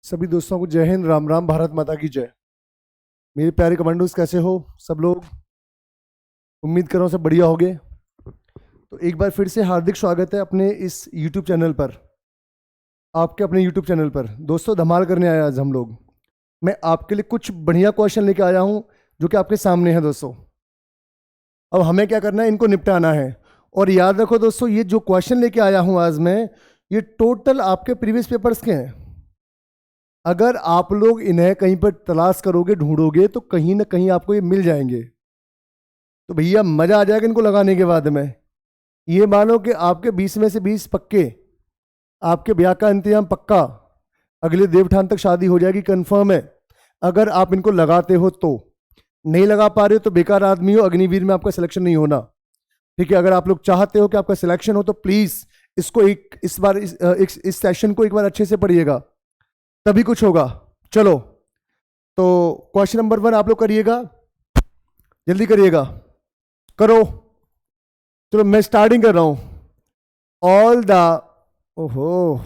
सभी दोस्तों को जय हिंद, राम राम, भारत माता की जय। मेरे प्यारे कमांडोज, कैसे हो सब लोग? उम्मीद कर रहा हूँ सब बढ़िया होगे। तो एक बार फिर से हार्दिक स्वागत है अपने इस YouTube चैनल पर, आपके अपने YouTube चैनल पर। दोस्तों, धमाल करने आया आज हम लोग। मैं आपके लिए कुछ बढ़िया क्वेश्चन लेके आया हूँ जो कि आपके सामने है दोस्तों। अब हमें क्या करना है, इनको निपटाना है। और याद रखो दोस्तों, ये जो क्वेश्चन लेके आया हूँ आज मैं, ये टोटल आपके प्रीवियस पेपर्स के हैं। अगर आप लोग इन्हें कहीं पर तलाश करोगे, ढूंढोगे, तो कहीं ना कहीं आपको ये मिल जाएंगे। तो भैया मजा आ जाएगा इनको लगाने के बाद में। ये मानो कि आपके 20 में से 20 पक्के, आपके ब्याह का इंतजाम पक्का, अगले देवठान तक शादी हो जाएगी, कंफर्म है। अगर आप इनको लगाते हो तो। नहीं लगा पा रहे हो तो बेकार आदमी हो, अग्निवीर में आपका सिलेक्शन नहीं होना। ठीक है, अगर आप लोग चाहते हो कि आपका सिलेक्शन हो तो प्लीज इसको इस सेशन को एक बार अच्छे से पढ़िएगा, तभी कुछ होगा। चलो, तो क्वेश्चन नंबर 1 आप लोग करिएगा, जल्दी करिएगा, करो। चलो मैं स्टार्टिंग कर रहा हूं। ऑल द ओहो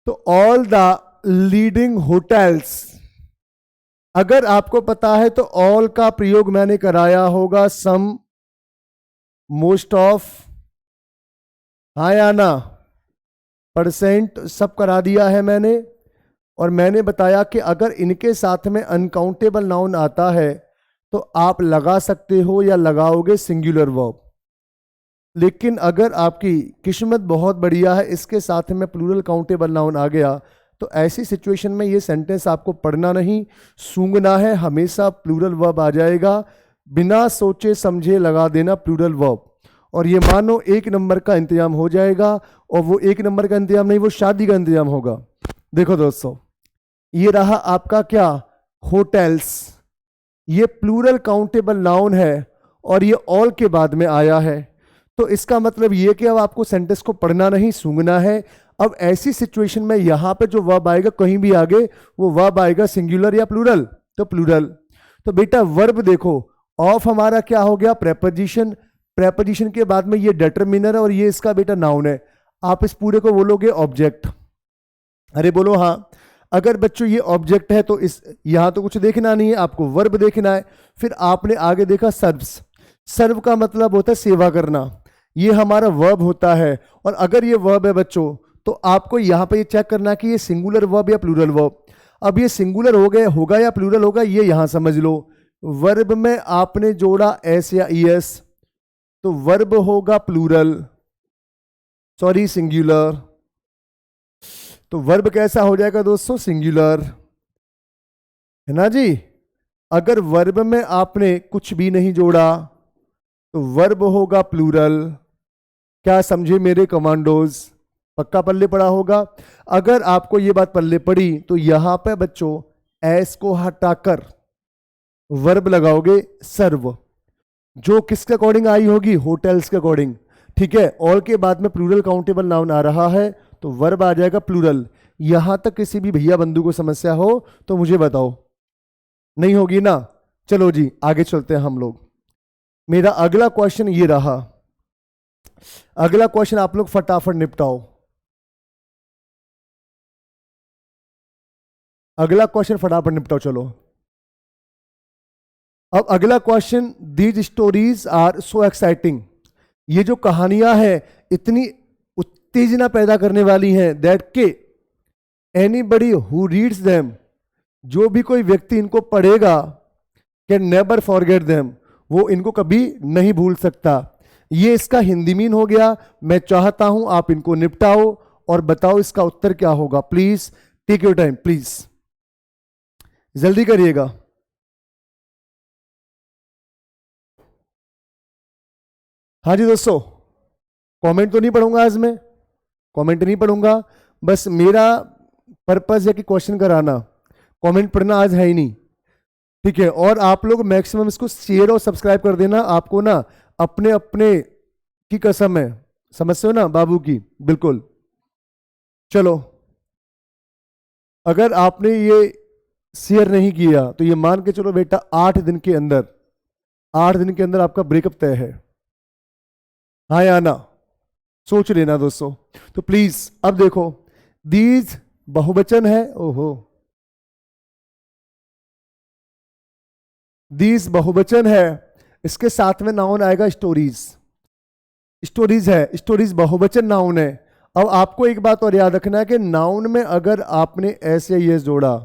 तो ऑल द लीडिंग होटल्स, अगर आपको पता है तो ऑल का प्रयोग मैंने कराया होगा सम, मोस्ट ऑफ, हाँ या ना, परसेंट, सब करा दिया है मैंने। और मैंने बताया कि अगर इनके साथ में अनकाउंटेबल नाउन आता है तो आप लगा सकते हो या लगाओगे सिंगुलर वर्ब। लेकिन अगर आपकी किस्मत बहुत बढ़िया है, इसके साथ में प्लूरल काउंटेबल नाउन आ गया, तो ऐसी सिचुएशन में ये सेंटेंस आपको पढ़ना नहीं, सूंघना है। हमेशा प्लूरल वर्ब आ जाएगा, बिना सोचे समझे लगा देना प्लूरल वर्ब। और ये मानो 1 नंबर का इंतजाम हो जाएगा। और वो 1 नंबर का इंतजाम नहीं, वो शादी का इंतजाम होगा। देखो दोस्तों, ये रहा आपका क्या, होटल्स। ये प्लूरल काउंटेबल नाउन है और ये ऑल के बाद में आया है। तो इसका मतलब ये कि अब आपको सेंटेंस को पढ़ना नहीं, सूंघना है। अब ऐसी सिचुएशन में यहां पे जो वर्ब आएगा कहीं भी आगे, वो वर्ब आएगा सिंगुलर या प्लूरल, तो प्लूरल। तो बेटा वर्ब देखो, ऑफ हमारा क्या हो गया, प्रेपोजिशन। प्रेपोजिशन के बाद में ये डिटरमिनर है और ये इसका बेटा नाउन है। आप इस पूरे को बोलोगे ऑब्जेक्ट। अरे बोलो हाँ। अगर बच्चों ये ऑब्जेक्ट है तो इस यहां तो कुछ देखना नहीं है, आपको वर्ब देखना है। फिर आपने आगे देखा सर्व्स। सर्व का मतलब होता है सेवा करना, ये हमारा वर्ब होता है। और अगर ये वर्ब है बच्चों, तो आपको यहां पे ये चेक करना कि ये सिंगुलर वर्ब या प्लूरल वर्ब। अब ये सिंगुलर हो गया होगा या प्लूरल होगा, ये यहां समझ लो। वर्ब में आपने जोड़ा एस या ईएस, तो वर्ब होगा प्लूरल, सॉरी सिंगुलर। तो वर्ब कैसा हो जाएगा दोस्तों, सिंगुलर, है ना जी। अगर वर्ब में आपने कुछ भी नहीं जोड़ा तो वर्ब होगा प्लूरल। क्या समझे मेरे कमांडोज? पक्का पल्ले पड़ा होगा। अगर आपको ये बात पल्ले पड़ी तो यहां पे बच्चों एस को हटाकर वर्ब लगाओगे सर्व, जो किसके अकॉर्डिंग आई होगी, होटल्स के अकॉर्डिंग। ठीक है, ऑल के बाद में प्लूरल काउंटेबल नाउन आ रहा है तो वर्ब आ जाएगा प्लूरल। यहां तक किसी भी भैया बंधु को समस्या हो तो मुझे बताओ, नहीं होगी ना? चलो जी आगे चलते हैं हम लोग। मेरा अगला क्वेश्चन ये रहा। अगला क्वेश्चन आप लोग फटाफट निपटाओ। अगला क्वेश्चन फटाफट निपटाओ, चलो। अब अगला question, these stories are so exciting. ये जो कहानियां हैं इतनी उत्तेजना पैदा करने वाली हैं दैट के एनीबडी हु रीड्स देम, जो भी कोई व्यक्ति इनको पढ़ेगा, कैन नेवर फॉरगेट देम, वो इनको कभी नहीं भूल सकता। ये इसका हिंदी मीन हो गया। मैं चाहता हूं आप इनको निपटाओ और बताओ इसका उत्तर क्या होगा। Please take your time, please जल्दी करिएगा। हाँ जी दोस्तों, कमेंट तो नहीं पढ़ूंगा आज मैं, कमेंट नहीं पढ़ूंगा। बस मेरा पर्पज है कि क्वेश्चन कराना, कमेंट पढ़ना आज है ही नहीं। ठीक है, और आप लोग मैक्सिमम इसको शेयर और सब्सक्राइब कर देना। आपको ना अपने अपने की कसम है, समझते हो ना, बाबू की, बिल्कुल। चलो, अगर आपने ये शेयर नहीं किया तो ये मान के चलो बेटा 8 दिन के अंदर, 8 दिन के अंदर आपका ब्रेकअप तय है। हाँ या ना? सोच लेना दोस्तों। तो प्लीज अब देखो, दीज बहुवचन है, ओहो, दीज बहुवचन है, इसके साथ में नाउन आएगा स्टोरीज। स्टोरीज है, स्टोरीज बहुवचन नाउन है। अब आपको एक बात और याद रखना है कि नाउन में अगर आपने एस या यस जोड़ा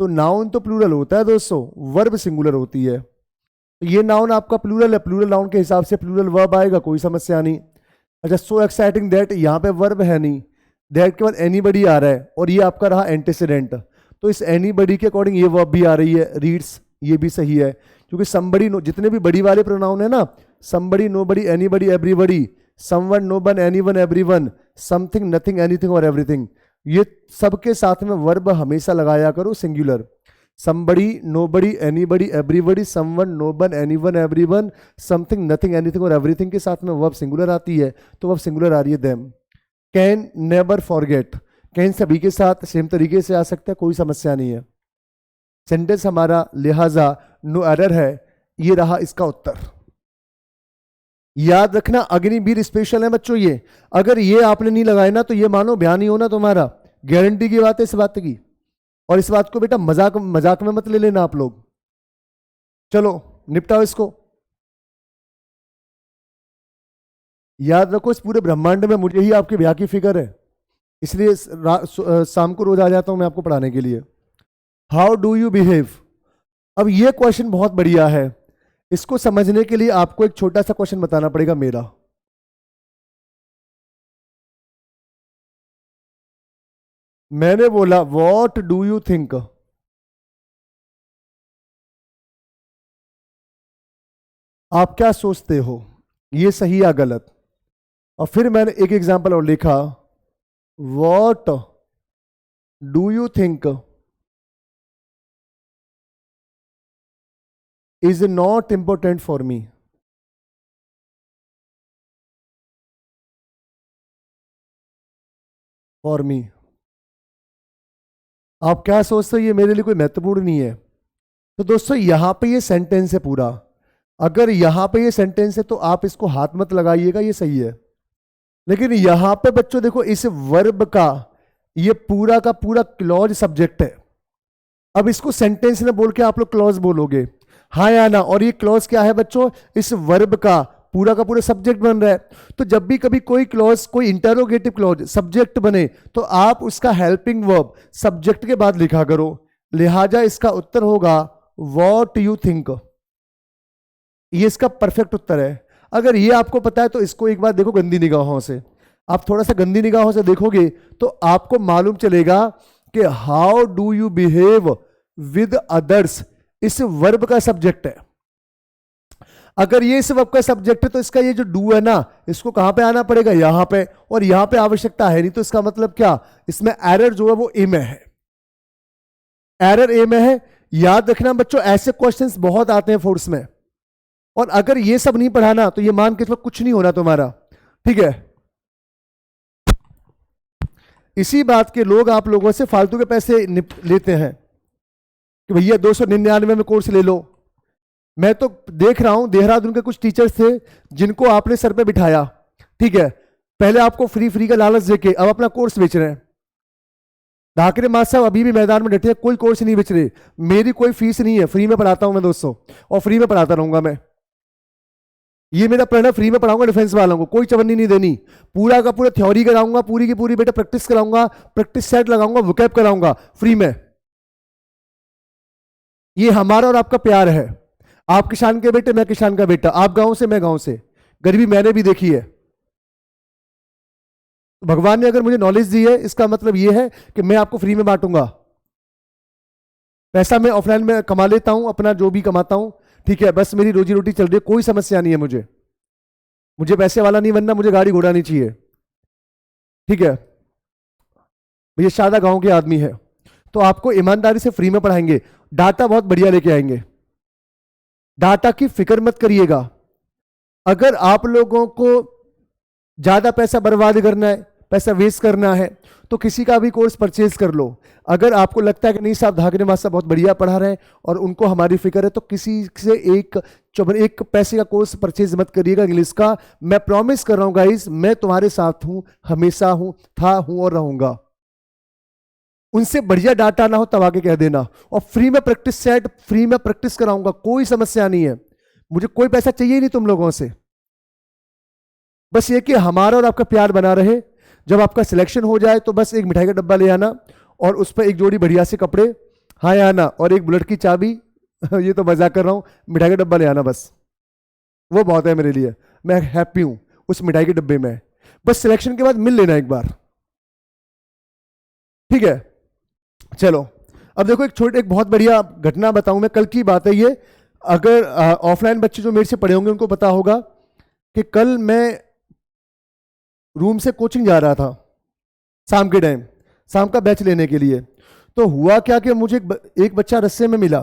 तो नाउन तो प्लूरल होता है दोस्तों, वर्ब सिंगुलर होती है। तो ये नाउन आपका प्लूरल है, प्लूरल नाउन के हिसाब से प्लूरल वर्ब आएगा, कोई समस्या नहीं। अच्छा, सो एक्साइटिंग दैट, यहाँ पे वर्ब है नहीं, दैट के बाद एनीबडी आ रहा है और ये आपका रहा एंटीसीडेंट, तो इस एनीबडी के अकॉर्डिंग ये वर्ब भी आ रही है, रीड्स, ये भी सही है। क्योंकि समबडी, जितने भी बड़ी वाले प्रोनाउन है ना, somebody, nobody, anybody, everybody, someone, नोबन, anyone, everyone, something, nothing, anything और एवरीथिंग, ये सबके साथ में वर्ब हमेशा लगाया करो singular. Somebody, nobody, anybody, everybody, someone, नोबन, anyone, everyone, something, nothing, anything और एवरीथिंग के साथ में वर्ब सिंगुलर आती है, तो वर्ब सिंगुलर आ रही है them. Can never forget, can सभी के साथ सेम तरीके से आ सकता है, कोई समस्या नहीं है। सेंटेंस हमारा लिहाजा नो एरर है, ये रहा इसका उत्तर। याद रखना अग्निवीर स्पेशल है बच्चों ये, अगर ये आपने नहीं लगाए ना तो ये मानो बयान नहीं होना तुम्हारा, गारंटी की बात है इस बात की। और इस बात को बेटा मजाक मजाक में मत ले लेना आप लोग। चलो निपटाओ इसको। याद रखो इस पूरे ब्रह्मांड में मुझे ही आपके ब्याह की फिक्र है, इसलिए शाम को रोज आ जाता हूं मैं आपको पढ़ाने के लिए। हाउ डू यू बिहेव, अब ये क्वेश्चन बहुत बढ़िया है, इसको समझने के लिए आपको एक छोटा सा क्वेश्चन बताना पड़ेगा मेरा। मैंने बोला व्हाट डू यू थिंक, आप क्या सोचते हो, ये सही या गलत। और फिर मैंने एक एग्जांपल और लिखा, what do you think is not important for me. For me, आप क्या सोचते हो ये मेरे लिए कोई महत्वपूर्ण नहीं है। तो दोस्तों यहां पे ये सेंटेंस है पूरा, अगर यहां पे ये सेंटेंस है तो आप इसको हाथ मत लगाइएगा, ये सही है। लेकिन यहां पे बच्चों देखो इस वर्ब का ये पूरा का पूरा क्लॉज सब्जेक्ट है। अब इसको सेंटेंस में बोल के आप लोग क्लॉज बोलोगे, हाँ या ना। और ये क्लॉज क्या है बच्चों, इस वर्ब का पूरा सब्जेक्ट बन रहा है। तो जब भी कभी कोई क्लॉज, कोई इंटरोगेटिव क्लॉज सब्जेक्ट बने तो आप उसका हेल्पिंग वर्ब सब्जेक्ट के बाद लिखा करो। लिहाजा इसका उत्तर होगा व्हाट यू थिंक, ये इसका परफेक्ट उत्तर है। अगर ये आपको पता है तो इसको एक बार देखो गंदी निगाहों से, आप थोड़ा सा गंदी निगाहों से देखोगे तो आपको मालूम चलेगा कि how do you behave with others इस वर्ब का सब्जेक्ट है। अगर ये इस वर्ब का सब्जेक्ट है तो इसका ये जो डू है ना, इसको कहां पे आना पड़ेगा, यहां पे, और यहां पे आवश्यकता है नहीं, तो इसका मतलब क्या, इसमें एरर जो है वो ए में है, एरर ए में है। याद रखना बच्चों ऐसे क्वेश्चंस बहुत आते हैं फोर्स में, और अगर ये सब नहीं पढ़ाना तो ये मान के इसमें कुछ नहीं होना तुम्हारा, ठीक है। इसी बात के लोग आप लोगों से फालतू के पैसे लेते हैं कि भैया 299 में कोर्स ले लो। मैं तो देख रहा हूं देहरादून के कुछ टीचर्स थे जिनको आपने सर पे बिठाया, ठीक है, पहले आपको फ्री का लालच देके अब अपना कोर्स बेच रहे हैं। ढाकरे मास्टर साहब अभी भी मैदान में डटे हैं, कोई कोर्स नहीं बेच रहे, मेरी कोई फीस नहीं है, फ्री में पढ़ाता हूं मैं दोस्तों, और फ्री में पढ़ाता रहूंगा मैं। ये मेरा प्रण है, फ्री में पढ़ाऊंगा डिफेंस वालों को, कोई चवन्नी नहीं देनी, पूरा का पूरा थ्योरी कराऊंगा, पूरी की पूरी बेटा प्रैक्टिस कराऊंगा, प्रैक्टिस सेट लगाऊंगा, वोकैब कराऊंगा फ्री में। ये हमारा और आपका प्यार है, आप किसान के बेटे, मैं किसान का बेटा, आप गांव से मैं गांव से, गरीबी मैंने भी देखी है। भगवान ने अगर मुझे नॉलेज दी है इसका मतलब यह है कि मैं आपको फ्री में बांटूंगा। पैसा मैं ऑफलाइन में कमा लेता हूं, अपना जो भी कमाता हूं, ठीक है, बस मेरी रोजी रोटी चल रही है, कोई समस्या नहीं है मुझे पैसे वाला नहीं बनना, मुझे गाड़ी घोड़ा नहीं चाहिए, ठीक है। भैया शादा गांव के आदमी है तो आपको ईमानदारी से फ्री में पढ़ाएंगे, डाटा बहुत बढ़िया लेके आएंगे, डाटा की फिक्र मत करिएगा। अगर आप लोगों को ज्यादा पैसा बर्बाद करना है, पैसा वेस्ट करना है, तो किसी का भी कोर्स परचेज कर लो। अगर आपको लगता है कि नहीं साहब धागने मास्टर बहुत बढ़िया पढ़ा रहे हैं और उनको हमारी फिक्र है, तो किसी से एक पैसे का कोर्स परचेज मत करिएगा इंग्लिश का। मैं प्रॉमिस कर रहा हूं गाइस, मैं तुम्हारे साथ हूं, हमेशा हूं, था, हूं और रहूंगा। उनसे बढ़िया डाटा ना हो तब आके कह देना। और फ्री में प्रैक्टिस सेट, फ्री में प्रैक्टिस कराऊंगा, कोई समस्या नहीं है, मुझे कोई पैसा चाहिए ही नहीं तुम लोगों से। बस ये कि हमारा और आपका प्यार बना रहे। जब आपका सिलेक्शन हो जाए तो बस एक मिठाई का डब्बा ले आना और उस पर एक जोड़ी बढ़िया से कपड़े, हाँ आना, और एक बुलेट की चाबी ये तो मजाक कर रहा हूं, मिठाई का डब्बा ले आना बस, वो बहुत है मेरे लिए। मैं हैप्पी हूं उस मिठाई के डब्बे में। बस सिलेक्शन के बाद मिल लेना एक बार, ठीक है। चलो अब देखो एक बहुत बढ़िया घटना बताऊं मैं, कल की बात है ये। अगर ऑफलाइन बच्चे जो मेरे से पढ़े होंगे उनको पता होगा कि कल मैं रूम से कोचिंग जा रहा था शाम के टाइम, शाम का बैच लेने के लिए। तो हुआ क्या कि मुझे एक बच्चा रास्ते में मिला।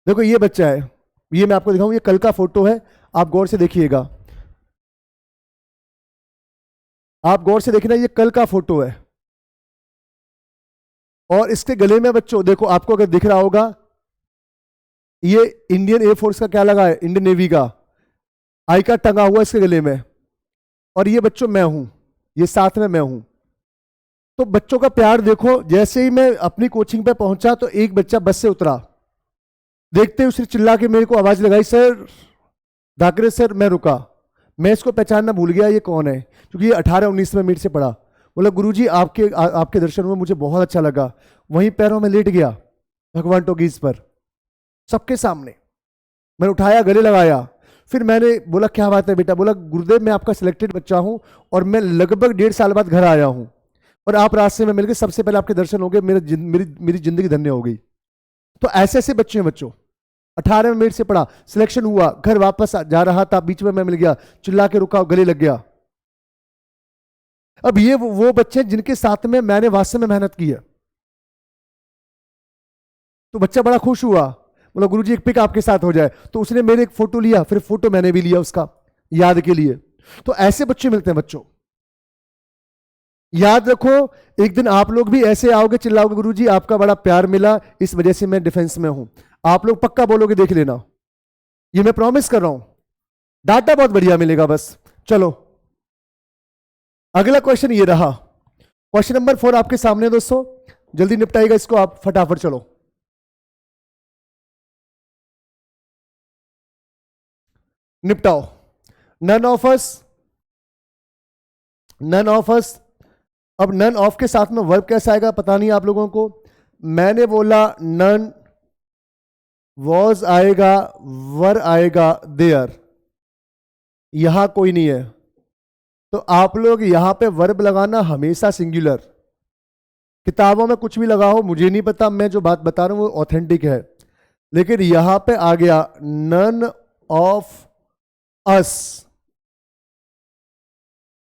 देखो ये बच्चा है, ये मैं आपको दिखाऊं, ये कल का फोटो है, आप गौर से देखिएगा, आप गौर से देखना, ये कल का फोटो है। और इसके गले में बच्चों देखो, आपको अगर दिख रहा होगा, ये इंडियन एयरफोर्स का क्या लगा है, इंडियन नेवी का आई कार्ड टंगा हुआ इसके गले में। और ये बच्चों मैं हूं, ये साथ में मैं हूं। तो बच्चों का प्यार देखो। जैसे ही मैं अपनी कोचिंग पे पहुंचा तो एक बच्चा बस से उतरा, देखते ही उसने चिल्ला के मेरे को आवाज लगाई, सर धाकरे सर। मैं रुका, मैं इसको पहचानना भूल गया ये कौन है, क्योंकि ये 18-19 में मेरे से पढ़ा। बोला गुरुजी आपके दर्शन हुए, मुझे बहुत अच्छा लगा। वहीं पैरों में लेट गया भगवान टोगीज पर, सबके सामने। मैंने उठाया, गले लगाया। फिर मैंने बोला क्या बात है बेटा। बोला गुरुदेव मैं आपका सिलेक्टेड बच्चा हूं और मैं लगभग 1.5 साल बाद घर आया हूं और आप रास्ते में मिल गए, सबसे पहले आपके दर्शन हो गए, मेरी जिंदगी धन्य हो गई। तो ऐसे ऐसे बच्चे हैं बच्चों। 18 में मेरे से पढ़ा, सिलेक्शन हुआ, घर वापस जा रहा था, बीच में मैं मिल गया, चिल्ला के रुका, गले लग गया। अब ये वो बच्चे जिनके साथ में मैंने वास्तव में मेहनत की है। तो बच्चा बड़ा खुश हुआ, बोला गुरुजी एक पिक आपके साथ हो जाए। तो उसने मेरे एक फोटो लिया, फिर फोटो मैंने भी लिया उसका याद के लिए। तो ऐसे बच्चे मिलते हैं बच्चों। याद रखो, एक दिन आप लोग भी ऐसे आओगे, चिल्लाओगे गुरुजी आपका बड़ा प्यार मिला, इस वजह से मैं डिफेंस में हूं। आप लोग पक्का बोलोगे, देख लेना, ये मैं प्रॉमिस कर रहा हूं। डाटा बहुत बढ़िया मिलेगा बस। चलो अगला क्वेश्चन ये रहा, क्वेश्चन नंबर 4 आपके सामने दोस्तों, जल्दी निपटाएगा इसको आप फटाफट। चलो निपटाओ। None of us. अब नन ऑफ के साथ में वर्ब कैसा आएगा पता नहीं आप लोगों को। मैंने बोला नन, वॉज आएगा, वर आएगा, देयर, यहां कोई नहीं है। तो आप लोग यहां पे वर्ब लगाना हमेशा सिंगुलर। किताबों में कुछ भी लगाओ, मुझे नहीं पता, मैं जो बात बता रहा हूं वो ऑथेंटिक है। लेकिन यहां पे आ गया नन ऑफ अस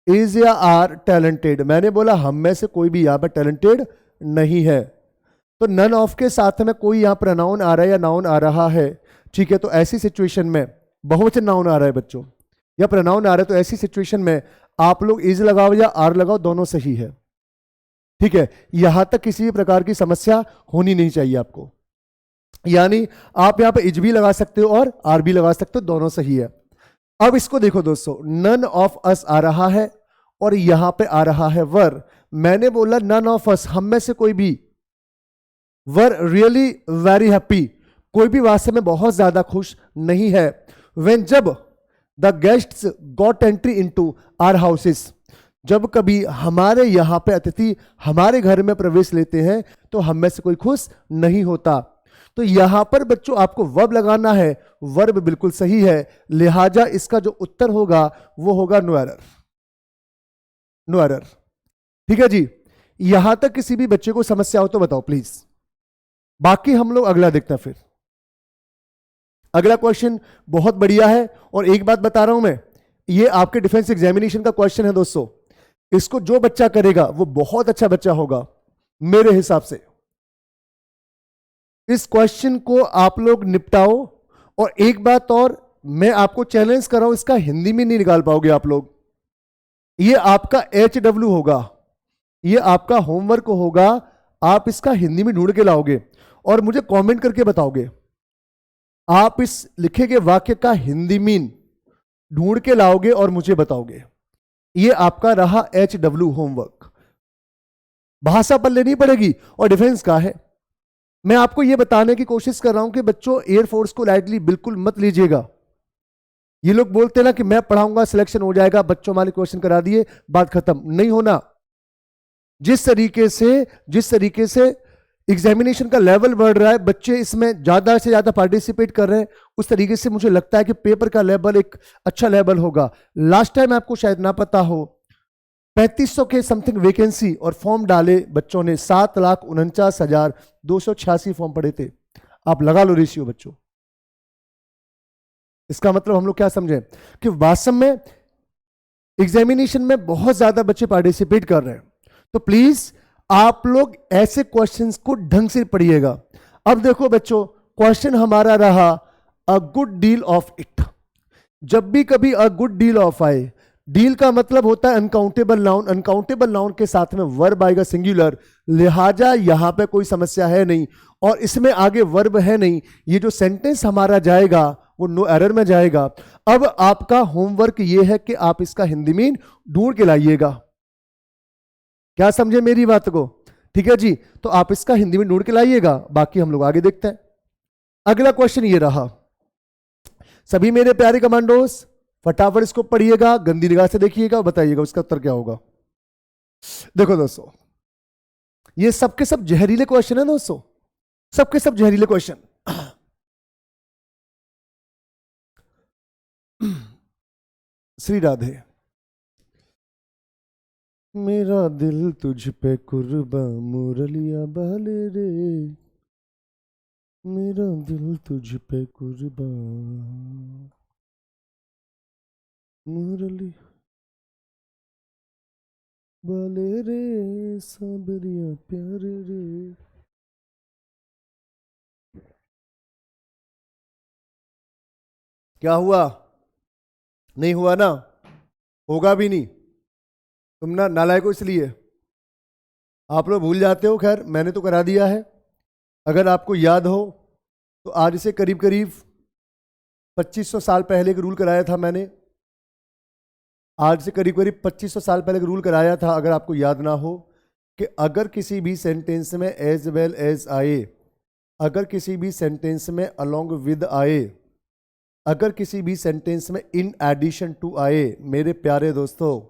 इज या आर टैलेंटेड। मैंने बोला हम में से कोई भी यहां पर टैलेंटेड नहीं है। तो नन ऑफ के साथ में कोई यहां प्रोनाउन आ रहा है या नाउन आ रहा है, ठीक है। तो ऐसी सिचुएशन में बहुवचन नाउन आ रहा है बच्चों या प्रोनाउन आ रहा है, तो ऐसी सिचुएशन में आप लोग इज लगाओ या आर लगाओ, दोनों सही है, ठीक है। यहां तक किसी भी प्रकार की समस्या होनी नहीं चाहिए आपको। यानी आप यहां पे इज भी लगा सकते हो और आर भी लगा सकते हो, दोनों सही है। अब इसको देखो दोस्तों, नन ऑफ अस आ रहा है और यहां पे आ रहा है वर। मैंने बोला नन ऑफ अस, हम में से कोई भी, वर रियली वेरी हैप्पी, कोई भी वास्तव में बहुत ज्यादा खुश नहीं है। व्हेन, जब the guests got entry into our houses, जब कभी हमारे यहां पे अतिथि हमारे घर में प्रवेश लेते हैं तो हम में से कोई खुश नहीं होता। तो यहां पर बच्चों आपको वर्ब लगाना है, वर्ब बिल्कुल सही है, लिहाजा इसका जो उत्तर होगा वो होगा नो एरर। नो एरर, ठीक है जी। यहां तक किसी भी बच्चे को समस्या हो तो बताओ प्लीज, बाकी हम लोग अगला देखते हैं। फिर अगला क्वेश्चन बहुत बढ़िया है और एक बात बता रहा हूं मैं, ये आपके डिफेंस एग्जामिनेशन का क्वेश्चन है दोस्तों। इसको जो बच्चा करेगा वो बहुत अच्छा बच्चा होगा मेरे हिसाब से। इस क्वेश्चन को आप लोग निपटाओ। और एक बात और मैं आपको चैलेंज कर रहा हूं, इसका हिंदी में नहीं निकाल पाओगे आप लोग। ये आपका HW होगा, ये आपका होमवर्क होगा, आप इसका हिंदी में ढूंढ के लाओगे और मुझे कमेंट करके बताओगे। आप इस लिखे गए वाक्य का हिंदी मीन ढूंढ के लाओगे और मुझे बताओगे। ये आपका रहा HW होमवर्क। भाषा पर लेनी पड़ेगी और डिफेंस का है। मैं आपको यह बताने की कोशिश कर रहा हूं कि बच्चों एयरफोर्स को लाइटली बिल्कुल मत लीजिएगा। ये लोग बोलते हैं ना कि मैं पढ़ाऊंगा सिलेक्शन हो जाएगा, बच्चों वाले क्वेश्चन करा दिए बात खत्म, नहीं होना। जिस तरीके से एग्जामिनेशन का लेवल बढ़ रहा है, बच्चे इसमें ज्यादा से ज्यादा पार्टिसिपेट कर रहे हैं, उस तरीके से मुझे लगता है कि पेपर का लेवल एक अच्छा लेवल होगा। लास्ट टाइम आपको शायद ना पता हो, 3500 के समथिंग वैकेंसी और फॉर्म डाले बच्चों ने, 7,49,286 फॉर्म पड़े थे। आप लगा लो रेशियो बच्चों। इसका मतलब हम लोग क्या समझें कि वास्तव में एग्जामिनेशन में बहुत ज्यादा बच्चे पार्टिसिपेट कर रहे हैं। तो प्लीज आप लोग ऐसे क्वेश्चंस को ढंग से पढ़िएगा। अब देखो बच्चों, क्वेश्चन हमारा रहा a good deal of it. जब भी कभी अ गुड डील ऑफ आए, डील का मतलब होता है अनकाउंटेबल नाउन, अनकाउंटेबल नाउन के साथ में वर्ब आएगा सिंगुलर, लिहाजा यहां पे कोई समस्या है नहीं और इसमें आगे वर्ब है नहीं। ये जो सेंटेंस हमारा जाएगा वो नो एरर में जाएगा। अब आपका होमवर्क ये है कि आप इसका हिंदी मीन ढूंढ के लाइएगा। क्या समझे मेरी बात को? ठीक है जी, तो आप इसका हिंदी में ढूंढ के लाइएगा, बाकी हम लोग आगे देखते हैं। अगला क्वेश्चन ये रहा। सभी मेरे प्यारे कमांडोस फटाफट इसको पढ़िएगा, गंदी निगाह से देखिएगा और बताइएगा उसका उत्तर क्या होगा। देखो दोस्तों, ये सबके सब जहरीले क्वेश्चन है दोस्तों, सबके सब जहरीले क्वेश्चन। श्री राधे। मेरा दिल तुझ पे कुर्बा मुरलिया बाले रे, मेरा दिल तुझ पे कुर्बा मुरली बाले रे, साबरिया प्यारे रे। क्या हुआ? नहीं हुआ ना, होगा भी नहीं। तुम ना नालायक हो, इसलिए आप लोग भूल जाते हो। खैर मैंने तो करा दिया है। अगर आपको याद हो तो आज से करीब करीब 2500 साल पहले एक रूल कराया था मैंने। आज से करीब करीब 2500 साल पहले एक रूल कराया था, अगर आपको याद ना हो, कि अगर किसी भी सेंटेंस में एज वेल एज आए, अगर किसी भी सेंटेंस में अलोंग विद आए, अगर किसी भी सेंटेंस में इन एडिशन टू आए, मेरे प्यारे दोस्तों,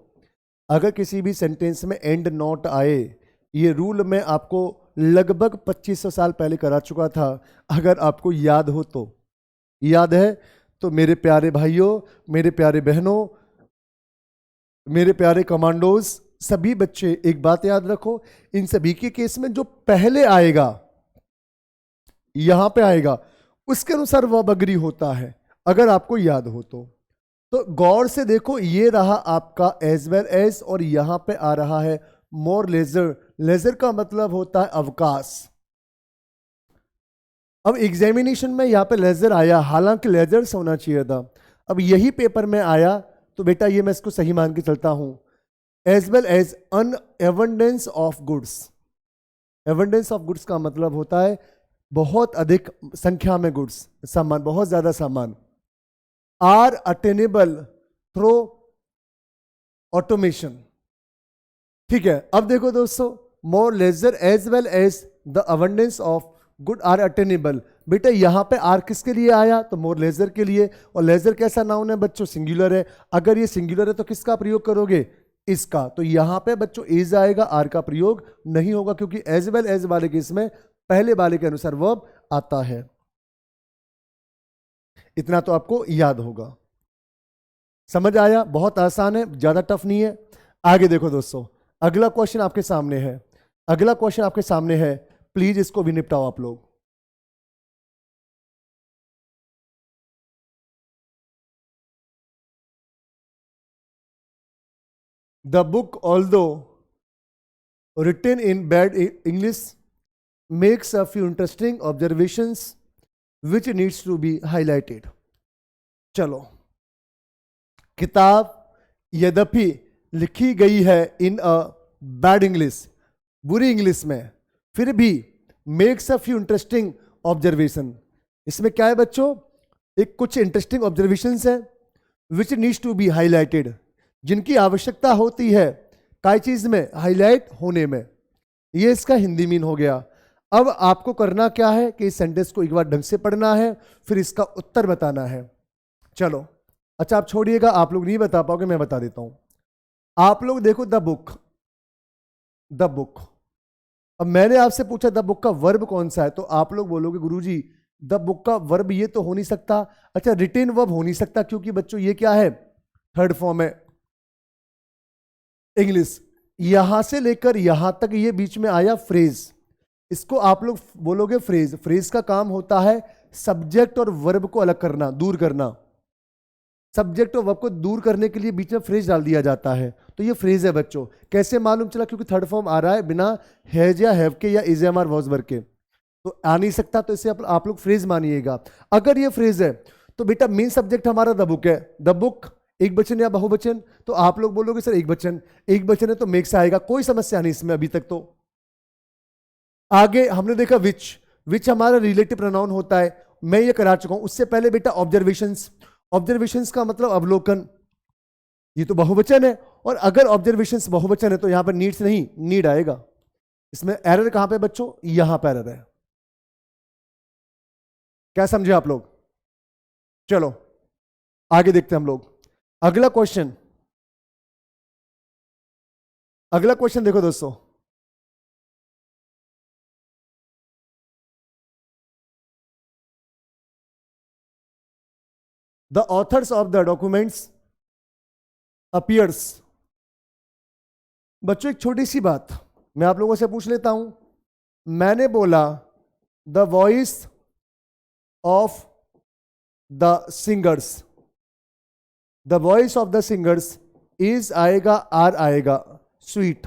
अगर किसी भी सेंटेंस में एंड नॉट आए, ये रूल मैं आपको लगभग 2500 साल पहले करा चुका था। अगर आपको याद हो तो, याद है तो मेरे प्यारे भाइयों, मेरे प्यारे बहनों, मेरे प्यारे कमांडोज, सभी बच्चे एक बात याद रखो, इन सभी के केस में जो पहले आएगा, यहां पे आएगा, उसके अनुसार वर्ब अग्री होता है, अगर आपको याद हो तो गौर से देखो। ये रहा आपका एज वेल एज और यहां पे आ रहा है मोर लेजर। लेजर का मतलब होता है अवकाश। अब एग्जामिनेशन में यहां पे लेजर आया, हालांकि लेजर्स होना चाहिए था। अब यही पेपर में आया तो बेटा ये मैं इसको सही मान के चलता हूं, as well as an abundance of goods. Abundance of goods का मतलब होता है बहुत अधिक संख्या में गुड्स, सामान, बहुत ज्यादा सामान। Are attainable through automation. ठीक है, अब देखो दोस्तों, more leisure as well as the abundance of good are attainable. बेटा यहां पे आर किसके लिए आया? तो मोर लेजर के लिए। और लेजर कैसा नाउन है बच्चों? सिंगुलर है। अगर ये सिंगुलर है तो किसका प्रयोग करोगे? इसका। तो यहां पे बच्चों इज आएगा, आर का प्रयोग नहीं होगा, क्योंकि एज वेल एज वाले केस में पहले वाले के अनुसार वर्ब आता है। इतना तो आपको याद होगा। समझ आया? बहुत आसान है, ज्यादा टफ नहीं है। आगे देखो दोस्तों, अगला क्वेश्चन आपके सामने है, अगला क्वेश्चन आपके सामने है, प्लीज इसको भी निपटाओ आप लोग। The book although written in bad English makes a few interesting observations which needs to be highlighted. चलो, किताब यद्यपि लिखी गई है इन अ बैड इंग्लिश, बुरी इंग्लिश में, फिर भी makes a few interesting observation. इसमें क्या है बच्चों, एक कुछ इंटरेस्टिंग ऑब्जर्वेशंस है which needs to be highlighted, जिनकी आवश्यकता होती है काय चीज में, हाईलाइट होने में। ये इसका हिंदी मीन हो गया। अब आपको करना क्या है कि इस सेंटेंस को एक बार ढंग से पढ़ना है, फिर इसका उत्तर बताना है। चलो अच्छा, आप छोड़िएगा, आप लोग नहीं बता पाओगे, मैं बता देता हूं। आप लोग देखो द बुक, द बुक। अब मैंने आपसे पूछा द बुक का वर्ब कौन सा है, तो आप लोग बोलोगे गुरुजी द बुक का वर्ब ये तो हो नहीं सकता। अच्छा, रिटेन वर्ब हो नहीं सकता क्योंकि बच्चों ये क्या है, थर्ड फॉर्म है इंग्लिश। यहां से लेकर यहां तक ये बीच में आया फ्रेज, इसको आप लोग बोलोगे फ्रेज। फ्रेज का काम होता है सब्जेक्ट और वर्ब को अलग करना, दूर करना। सब्जेक्ट और वर्ब को दूर करने के लिए बीच में फ्रेज डाल दिया जाता है, तो ये फ्रेज है बच्चों। कैसे मालूम चला, क्योंकि थर्ड फॉर्म आ रहा है बिना हैज या हैव के या is am are was verb के, तो आ नहीं सकता, तो इसे आप लोग फ्रेज मानिएगा। अगर ये फ्रेज है तो बेटा मेन सब्जेक्ट हमारा द बुक है। द बुक एक वचन या बहुवचन, तो आप लोग बोलोगे सर एक वचन, एक वचन है तो मेक्स आएगा, कोई समस्या नहीं इसमें अभी तक। तो आगे हमने देखा विच, विच हमारा रिलेटिव प्रोनाउन होता है, मैं ये करा चुका हूं। उससे पहले बेटा ऑब्जर्वेशंस, ऑब्जर्वेशंस का मतलब अवलोकन, ये तो बहुवचन है, और अगर ऑब्जर्वेशंस बहुवचन है तो यहां पर नीड्स नहीं, नीड आएगा। इसमें एरर कहां पे बच्चों, यहां पर एरर है। क्या समझे आप लोग? चलो आगे देखते हैं हम लोग। अगला क्वेश्चन, अगला क्वेश्चन देखो दोस्तों, the author's of the documents appears. बच्चों एक छोटी सी बात मैं आप लोगों से पूछ लेता हूं। मैंने बोला the voice of the singers, the voice of the singers is आएगा, आर आएगा, स्वीट।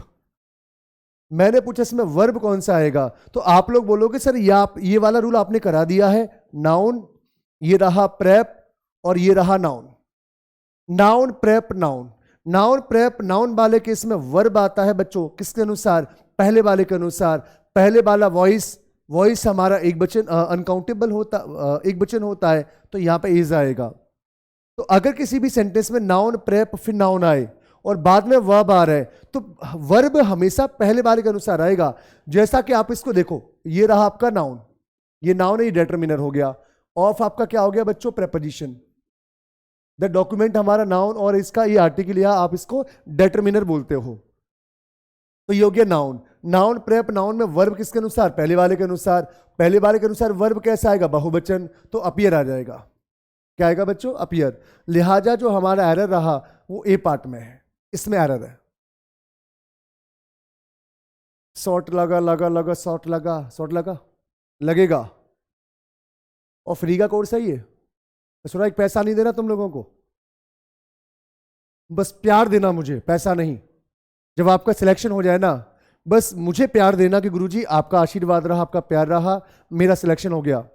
मैंने पूछा इसमें वर्ब कौन सा आएगा, तो आप लोग बोलोगे सर ये वाला रूल आपने करा दिया है, नाउन, ये रहा प्रेप और ये रहा noun. Noun prep noun, noun prep noun वाले केस में वर्ब आता है बच्चों किसके अनुसार, पहले वाले के अनुसार। पहले वाला वॉइस, वॉइस हमारा एक वचन अनकाउंटेबल होता, एक वचन होता है, तो यहां पे इज आएगा। तो अगर किसी भी सेंटेंस में नाउन प्रेप फिर नाउन आए और बाद में वर्ब आ रहा है, तो वर्ब हमेशा पहले वाले के अनुसार आएगा। जैसा कि आप इसको देखो, ये रहा आपका नाउन, ये नाउन है, ये डिटरमिनर हो गया। ऑफ आपका क्या हो गया बच्चों, प्रेपोजिशन। द डॉक्यूमेंट हमारा नाउन और इसका ये आर्टिकल, या आप इसको डिटरमिनर बोलते हो, तो ये हो गया नाउन। नाउन प्रेप नाउन में वर्ब किसके अनुसार, पहले वाले के अनुसार। पहले वाले के अनुसार वर्ब कैसा आएगा, बहुवचन, तो अपीयर आ जाएगा। क्या आएगा बच्चों, अपीयर। लिहाजा जो हमारा एरर रहा वो ए पार्ट में है, इसमें एरर है। शॉर्ट लगा लगा लगा, शॉर्ट लगा, शॉर्ट लगा, लगेगा। और फ्री का कोर्स है ये, सुना, एक पैसा नहीं देना तुम लोगों को, बस प्यार देना मुझे, पैसा नहीं। जब आपका सिलेक्शन हो जाए ना, बस मुझे प्यार देना कि गुरुजी आपका आशीर्वाद रहा, आपका प्यार रहा, मेरा सिलेक्शन हो गया।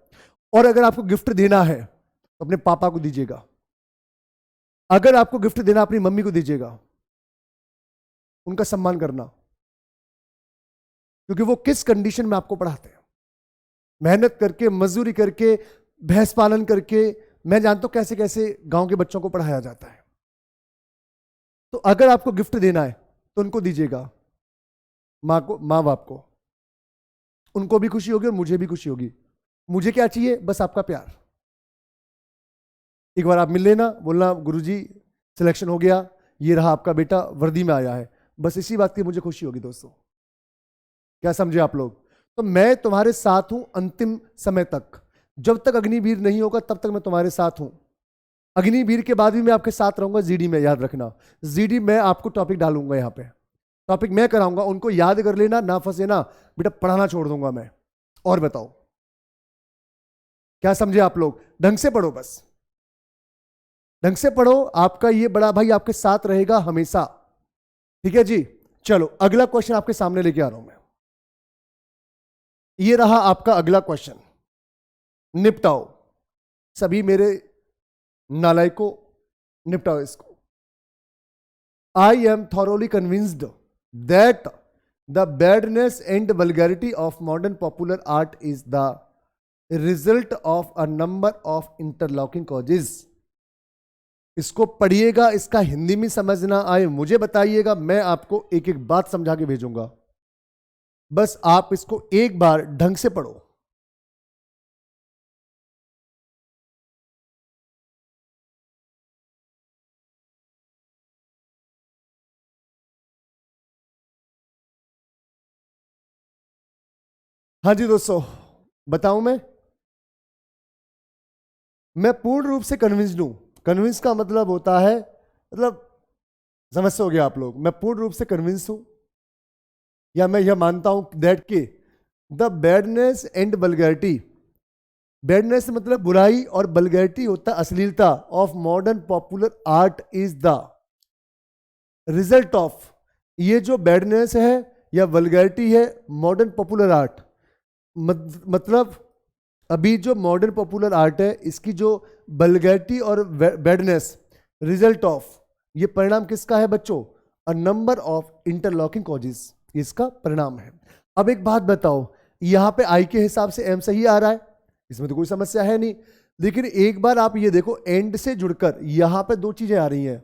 और अगर आपको गिफ्ट देना है तो अपने पापा को दीजिएगा, अगर आपको गिफ्ट देना अपनी मम्मी को दीजिएगा, उनका सम्मान करना, क्योंकि वो किस कंडीशन में आपको पढ़ाते हैं, मेहनत करके, मजदूरी करके, भैंस पालन करके, मैं जानता हूं कैसे कैसे गांव के बच्चों को पढ़ाया जाता है। तो अगर आपको गिफ्ट देना है तो उनको दीजिएगा, माँ को, माँ बाप को, उनको भी खुशी होगी और मुझे भी खुशी होगी। मुझे क्या चाहिए, बस आपका प्यार। एक बार आप मिल लेना, बोलना गुरुजी सिलेक्शन हो गया, ये रहा आपका बेटा, वर्दी में आया है, बस इसी बात की मुझे खुशी होगी दोस्तों। क्या समझे आप लोग? तो मैं तुम्हारे साथ हूं अंतिम समय तक, जब तक अग्निवीर नहीं होगा तब तक मैं तुम्हारे साथ हूं। अग्निवीर के बाद भी मैं आपके साथ रहूंगा जीडी में, याद रखना। जीडी में आपको टॉपिक डालूंगा, यहां पे टॉपिक मैं कराऊंगा, उनको याद कर लेना, ना फंसे ना बेटा, पढ़ाना छोड़ दूंगा मैं। और बताओ क्या समझे आप लोग? ढंग से पढ़ो, बस ढंग से पढ़ो, आपका ये बड़ा भाई आपके साथ रहेगा हमेशा। ठीक है जी, चलो अगला क्वेश्चन आपके सामने लेके आ रहा हूं मैं। ये रहा आपका अगला क्वेश्चन, निपटाओ। सभी मेरे नालायकों, निपटाओ इसको। I am thoroughly convinced that the badness and vulgarity of modern popular art is the result of a number of interlocking causes. इसको पढ़िएगा, इसका हिंदी में समझ ना आए मुझे बताइएगा, मैं आपको एक एक बात समझा के भेजूंगा। बस आप इसको एक बार ढंग से पढ़ो। हाँ जी दोस्तों, बताऊं मैं पूर्ण रूप से कन्विंस्ड हूं। कन्विंस का मतलब होता है, मतलब समझ से हो गया आप लोग। मैं पूर्ण रूप से कन्विंस हूं, या मैं यह मानता हूं दैट के the badness and vulgarity, badness मतलब बुराई और वल्गैरिटी होता है अश्लीलता, of modern popular art is the result of, ये जो बैडनेस है या वल्गैरिटी है मॉडर्न पॉपुलर आर्ट, मतलब अभी जो मॉडर्न पॉपुलर आर्ट है इसकी जो वल्गैरिटी और बैडनेस रिजल्ट ऑफ, ये परिणाम किसका है बच्चों? A number of interlocking causes, इसका परिणाम है। अब एक बात बताओ, यहां पे आई के हिसाब से एम सही आ रहा है, इसमें तो कोई समस्या है नहीं। लेकिन एक बार आप ये देखो, एंड से जुड़कर यहां पे दो चीजें आ रही हैं,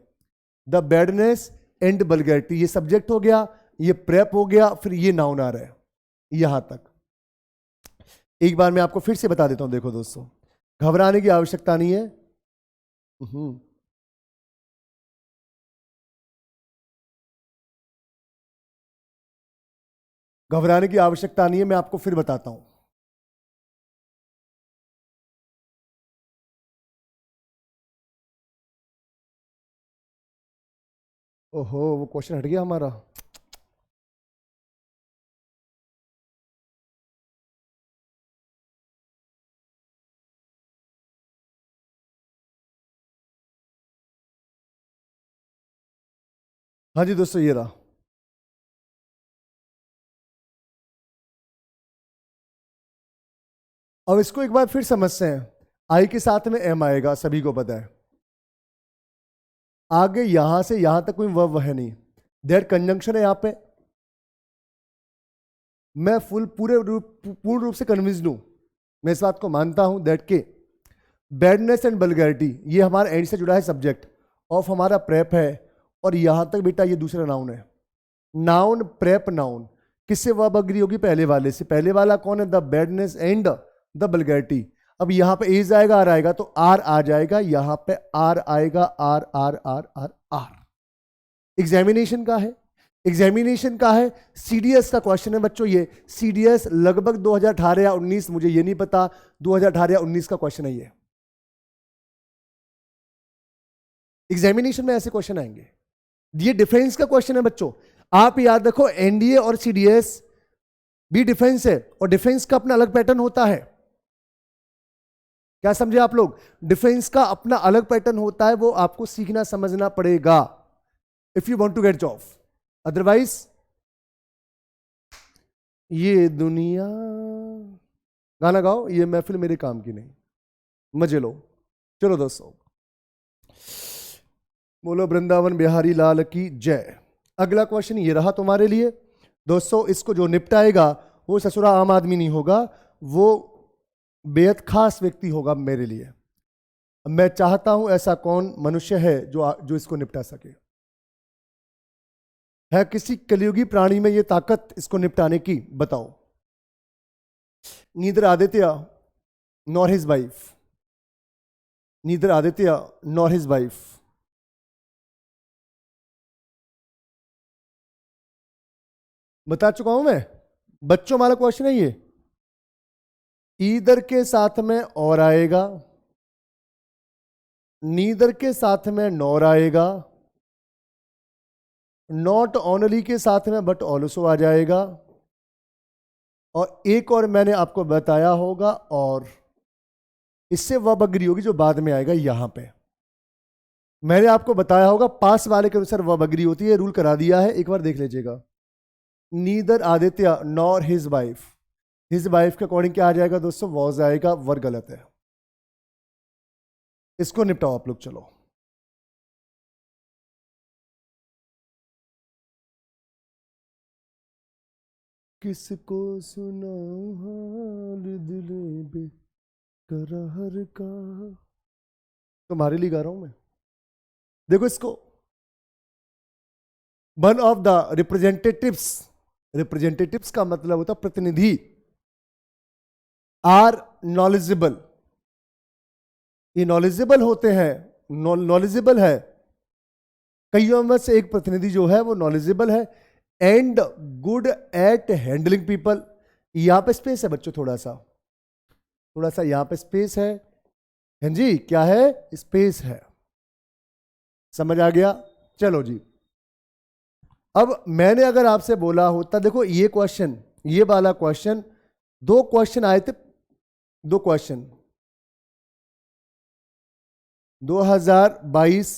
द बैडनेस एंड वल्गैरिटी, ये सब्जेक्ट हो गया, ये प्रेप हो गया, फिर ये नाउन आ रहा है यहां तक। एक बार मैं आपको फिर से बता देता हूं, देखो दोस्तों, घबराने की आवश्यकता नहीं है। हम्म, घबराने की आवश्यकता नहीं है, मैं आपको फिर बताता हूं। ओहो, वो क्वेश्चन हट गया हमारा। हाँ जी दोस्तों, ये रहा। अब इसको एक बार फिर समझते हैं। आई के साथ में एम आएगा, सभी को पता है। आगे यहां से यहां तक कोई वर्ब है नहीं, दैट कंजंक्शन है यहां पे। मैं पूर्ण रूप से कन्विंस्ड हूं, मैं इस बात को मानता हूं दैट के बैडनेस एंड वल्गैरिटी, ये हमारा एंड से जुड़ा है सब्जेक्ट, ऑफ हमारा प्रेप है, और यहां तक बेटा ये दूसरा नाउन है। नाउन प्रेप नाउन, किससे वर्ब अग्री होगी? पहले वाले से। पहले वाला कौन है? The badness and the vulgarity. अब यहां पे एज आएगा, आर आएगा, तो आर आ जाएगा, यहां पे आर आएगा, R R R R R. Examination का है, एग्जामिनेशन का है, सीडीएस का क्वेश्चन है बच्चों। ये सीडीएस लगभग 2018 या 19, मुझे ये नहीं पता, 2018 या 19 का क्वेश्चन है ये। एग्जामिनेशन में ऐसे क्वेश्चन आएंगे। ये डिफेंस का क्वेश्चन है बच्चों। आप याद रखो, एनडीए और सीडीएस भी डिफेंस है, और डिफेंस का अपना अलग पैटर्न होता है। क्या समझे आप लोग? डिफेंस का अपना अलग पैटर्न होता है, वो आपको सीखना समझना पड़ेगा if you want to get job. Otherwise ये दुनिया, गाना गाओ, ये महफिल मेरे काम की नहीं, मजे लो। चलो दोस्तों, बोलो वृंदावन बिहारी लाल की जय। अगला क्वेश्चन ये रहा तुम्हारे लिए दोस्तों। इसको जो निपटाएगा वो ससुरा आम आदमी नहीं होगा, वो बेहद खास व्यक्ति होगा मेरे लिए। मैं चाहता हूं ऐसा कौन मनुष्य है जो जो इसको निपटा सके। है किसी कलियुगी प्राणी में ये ताकत इसको निपटाने की? बताओ। Neither Aditya nor his wife, neither Aditya nor his wife. बता चुका हूं मैं, बच्चों वाला क्वेश्चन है ये। ईदर के साथ में और आएगा, नीदर के साथ में नॉर आएगा, नॉट ओनली के साथ में बट ऑल्सो आ जाएगा, और एक और मैंने आपको बताया होगा, और इससे वर्ब अग्री होगी जो बाद में आएगा यहां पे। मैंने आपको बताया होगा पास वाले के अनुसार वर्ब अग्री होती है, रूल करा दिया है, एक बार देख लीजिएगा। Neither Aditya nor his wife, his wife के अकॉर्डिंग क्या आ जाएगा दोस्तों? वॉज आएगा, वर्ब गलत है। इसको निपटाओ आप लोग, चलो। किसको सुनाऊं हाल दिले बेकरार का। तुम्हारे लिए गा रहा हूं मैं। देखो इसको, one of the representatives, representatives का मतलब होता प्रतिनिधि, आर नॉलेजेबल, ये नॉलेजेबल होते हैं, नॉलेजेबल है, कईयों में से एक प्रतिनिधि जो है वो नॉलेजेबल है, and good at handling people. यहां पे स्पेस है बच्चों, थोड़ा सा यहां पे स्पेस है। हाँ जी, क्या है? स्पेस है। समझ आ गया? चलो जी, अब मैंने अगर आपसे बोला होता, देखो ये क्वेश्चन, ये वाला क्वेश्चन, दो क्वेश्चन आए थे, दो क्वेश्चन 2022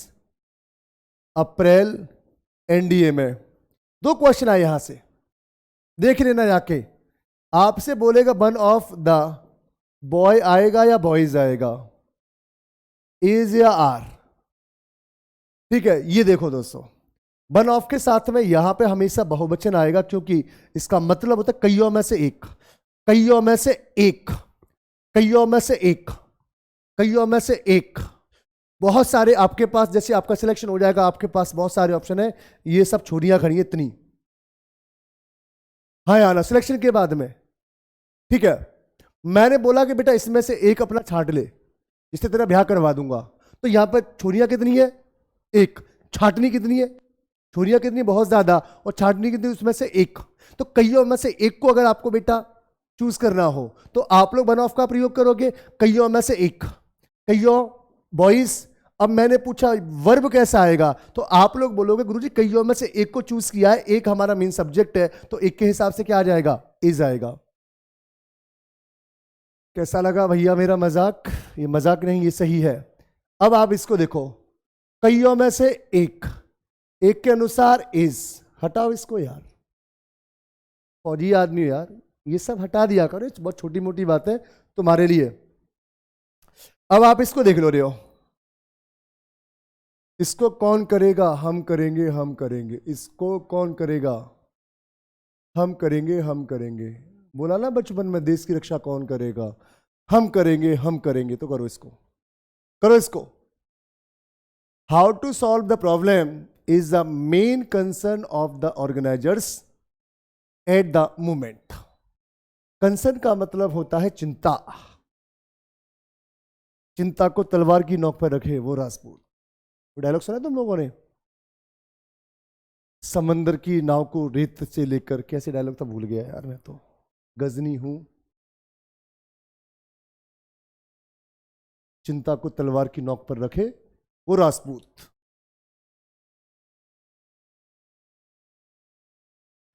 अप्रैल एनडीए में, दो क्वेश्चन आए यहां से, देख लेना जाके। आपसे बोलेगा वन ऑफ द बॉय आएगा या बॉयज आएगा, इज या आर। ठीक है, ये देखो दोस्तों, वन ऑफ के साथ में यहां पे हमेशा बहुवचन आएगा, क्योंकि इसका मतलब होता है कईयों में से एक, कईयों में से एक, कईयों में से एक, कईयों में से एक। बहुत सारे आपके पास, जैसे आपका सिलेक्शन हो जाएगा, आपके पास बहुत सारे ऑप्शन है, ये सब छोरियां खड़ी है इतनी। हाँ या ना, सिलेक्शन के बाद में। ठीक है, मैंने बोला कि बेटा इसमें से एक अपना छांट ले, इससे तेरा ब्याह करवा दूंगा। तो यहां पर छोरियां कितनी है? एक। छाटनी कितनी है? छोरियां कितनी? बहुत ज्यादा। और छाटनी कितनी? उसमें से एक। तो कईयों में से एक को अगर आपको बेटा चूज करना हो तो आप लोग वन ऑफ का प्रयोग करोगे, कईयों में से एक, कईयों बॉयज। अब मैंने पूछा वर्ब कैसा आएगा, तो आप लोग बोलोगे गुरुजी कईयों में से एक को चूज किया है, एक हमारा मेन सब्जेक्ट है, तो एक के हिसाब से क्या आ जाएगा? इज आएगा। कैसा लगा भैया मेरा मजाक? ये मजाक नहीं, ये सही है। अब आप इसको देखो, कईयों में से एक, एक के अनुसार इज, हटाओ इसको यार, फौजी आदमी हो यार, ये सब हटा दिया करो, बहुत छोटी मोटी बातें तुम्हारे लिए। अब आप इसको देख लो रहे हो, इसको कौन करेगा? हम करेंगे, हम करेंगे। इसको कौन करेगा? हम करेंगे, हम करेंगे। बोला ना बचपन में, देश की रक्षा कौन करेगा? हम करेंगे, हम करेंगे। तो करो इसको, करो इसको। How to solve the problem is the main concern of the organizers at the moment. Concern का मतलब होता है चिंता, चिंता को तलवार की नोक पर रखे वो राजपूत। वो डायलॉग सुना तुम लोगों ने? समंदर की नाव को रेत से लेकर, कैसे डायलॉग था भूल गया यार मैं तो, गजनी हूं, चिंता को तलवार की नोक पर रखे वो राजपूत।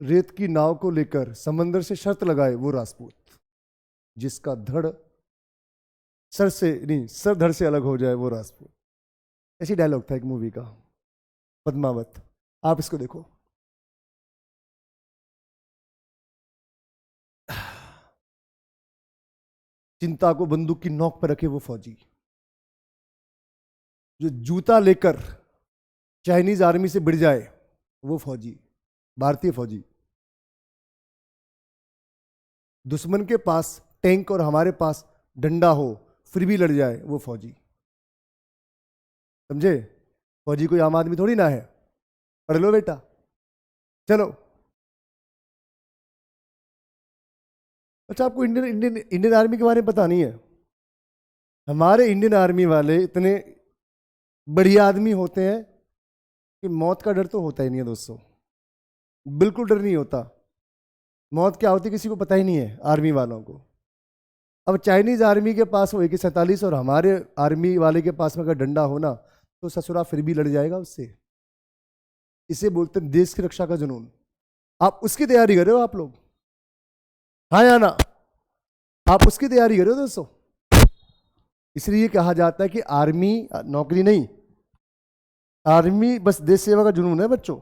रेत की नाव को लेकर समंदर से शर्त लगाए वो राजपूत, जिसका धड़ सर से नहीं, सर धड़ से अलग हो जाए वो राजपूत। ऐसी डायलॉग था एक मूवी का, पद्मावत। आप इसको देखो, चिंता को बंदूक की नोक पर रखे वो फौजी, जो जूता लेकर चाइनीज आर्मी से भिड़ जाए वो फौजी, भारतीय फौजी। दुश्मन के पास टैंक और हमारे पास डंडा हो फिर भी लड़ जाए वो फौजी। समझे? फौजी कोई आम आदमी थोड़ी ना है। पढ़ लो बेटा, चलो। अच्छा, आपको इंडियन इंडियन इंडियन आर्मी के बारे में पता नहीं है? हमारे इंडियन आर्मी वाले इतने बढ़िया आदमी होते हैं कि मौत का डर तो होता ही नहीं है दोस्तों, बिल्कुल डर नहीं होता। मौत क्या होती किसी को पता ही नहीं है आर्मी वालों को। अब चाइनीज आर्मी के पास वो AK-47 और हमारे आर्मी वाले के पास में अगर डंडा हो ना, तो ससुरा फिर भी लड़ जाएगा उससे। इसे बोलते हैं देश की रक्षा का जुनून। आप उसकी तैयारी कर रहे हो आप लोग? हाँ या ना? आप उसकी तैयारी कर रहे हो दोस्तों? इसलिए कहा जाता है कि आर्मी नौकरी नहीं, आर्मी बस देश सेवा का जुनून है बच्चों।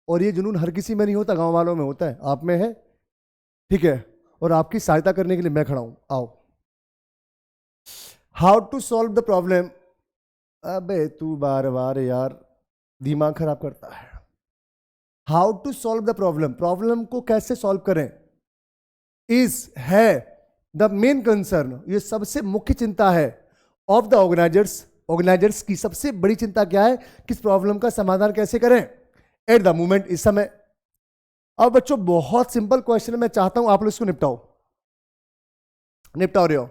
और ये जुनून हर किसी में नहीं होता, गांव वालों में होता है, आप में है। ठीक है, और आपकी सहायता करने के लिए मैं खड़ा हूं, आओ। How to solve the problem. अबे तू बार बार यार दिमाग खराब करता है। How to solve the problem, problem को कैसे सॉल्व करें, इज है द मेन कंसर्न, ये सबसे मुख्य चिंता है ऑफ द ऑर्गेनाइजर्स, ऑर्गेनाइजर्स की सबसे बड़ी चिंता क्या है, किस प्रॉब्लम का समाधान कैसे करें एट द मोमेंट, इस समय। अब बच्चों बहुत सिंपल क्वेश्चन है, मैं चाहता हूं आप लोग इसको निपटाओ रहे हो।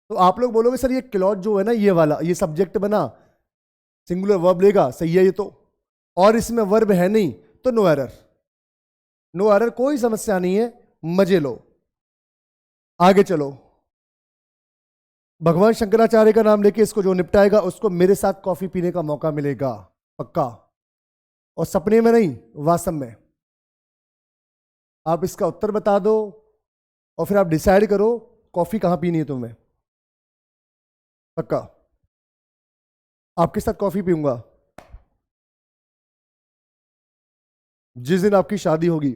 तो आप लोग बोलोगे सर ये क्लॉज जो है ना, ये वाला, ये सब्जेक्ट बना, सिंगुलर वर्ब लेगा, सही है ये तो, और इसमें वर्ब है नहीं, तो नो एरर, नो एरर, कोई समस्या नहीं है, मजे लो, आगे चलो। भगवान शंकराचार्य का नाम लेके इसको जो निपटाएगा उसको मेरे साथ कॉफी पीने का मौका मिलेगा, पक्का, और सपने में नहीं, वास्तव में। आप इसका उत्तर बता दो और फिर आप डिसाइड करो कॉफी कहां पीनी है तुम्हें, पक्का। आपके साथ कॉफी पीऊंगा जिस दिन आपकी शादी होगी,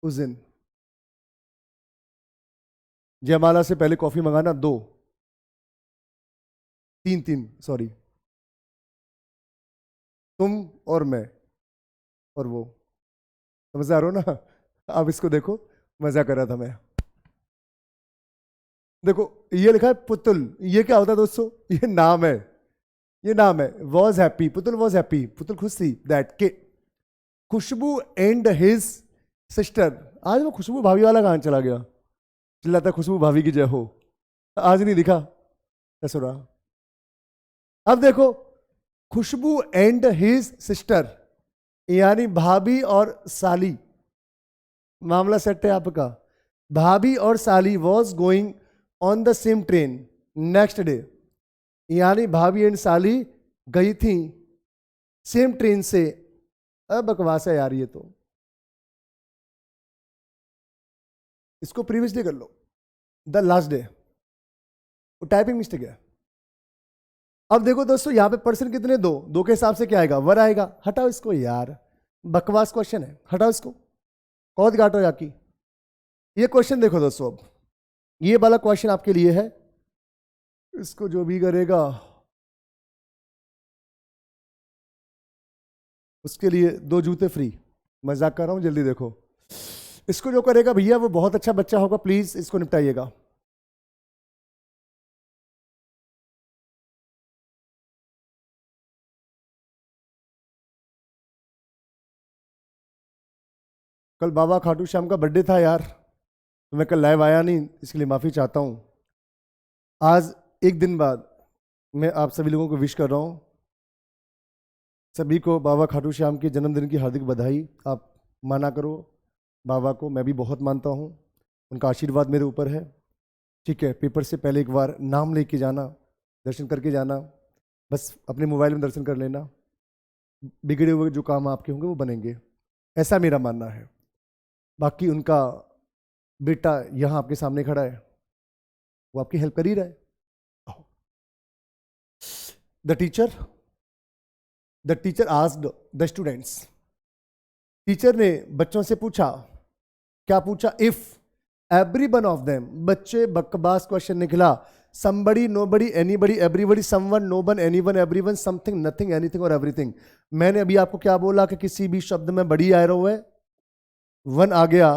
उस दिन जयमाला से पहले कॉफी मंगाना, 2 3 सॉरी, तुम और मैं और वो, समझ आ रहा हो ना। आप इसको देखो, मजा कर रहा था मैं। देखो ये लिखा है पुतुल, ये क्या होता है दोस्तों, ये नाम है, ये नाम है। Was happy, Putul was happy, Putul खुश थी, दैट के खुशबू एंड हिज सिस्टर। आज वो खुशबू भाभी वाला कहां चला गया, चिल्लाता खुशबू भाभी की जय हो, आज नहीं दिखा, ससुरा। अब देखो, खुशबू एंड हिज सिस्टर, यानी भाभी और साली, मामला सेट है आपका। भाभी और साली was going on the same train next day, यानी भाभी एंड साली गई थी सेम ट्रेन से। अब बकवास है यार ये तो, इसको प्रीवियस डे कर लो, द लास्ट डे, वो टाइपिंग मिस्टेक है। अब देखो दोस्तों यहां पे पर्सन कितने, 2, 2 के हिसाब से क्या आएगा, वर आएगा, हटाओ इसको यार, बकवास क्वेश्चन है, हटाओ इसको, कौद काटो याकी। ये क्वेश्चन देखो दोस्तों, अब ये वाला क्वेश्चन आपके लिए है, इसको जो भी करेगा उसके लिए 2 जूते फ्री, मजाक कर रहा हूं, जल्दी देखो। इसको जो करेगा भैया वो बहुत अच्छा बच्चा होगा, प्लीज इसको निपटाइएगा। कल बाबा खाटू श्याम का बर्थडे था यार, तो मैं कल लाइव आया नहीं, इसके लिए माफी चाहता हूं। आज एक दिन बाद मैं आप सभी लोगों को विश कर रहा हूं, सभी को बाबा खाटू श्याम के जन्मदिन की हार्दिक बधाई। आप माना करो बाबा को, मैं भी बहुत मानता हूं, उनका आशीर्वाद मेरे ऊपर है, ठीक है। पेपर से पहले एक बार नाम लेके जाना, दर्शन करके जाना, बस अपने मोबाइल में दर्शन कर लेना, बिगड़े हुए जो काम आपके होंगे वो बनेंगे, ऐसा मेरा मानना है। बाकी उनका बेटा यहाँ आपके सामने खड़ा है, वो आपकी हेल्प कर ही रहा है। The teacher asked the students, teacher ने बच्चों से पूछा, क्या पूछा, if every one of them, बच्चे बकवास क्वेश्चन निकला, somebody, nobody, anybody, everybody, someone, no one, anyone, everyone, something, nothing, anything और everything। मैंने अभी आपको क्या बोला कि किसी भी शब्द में बड़ी एरो है, वन आ गया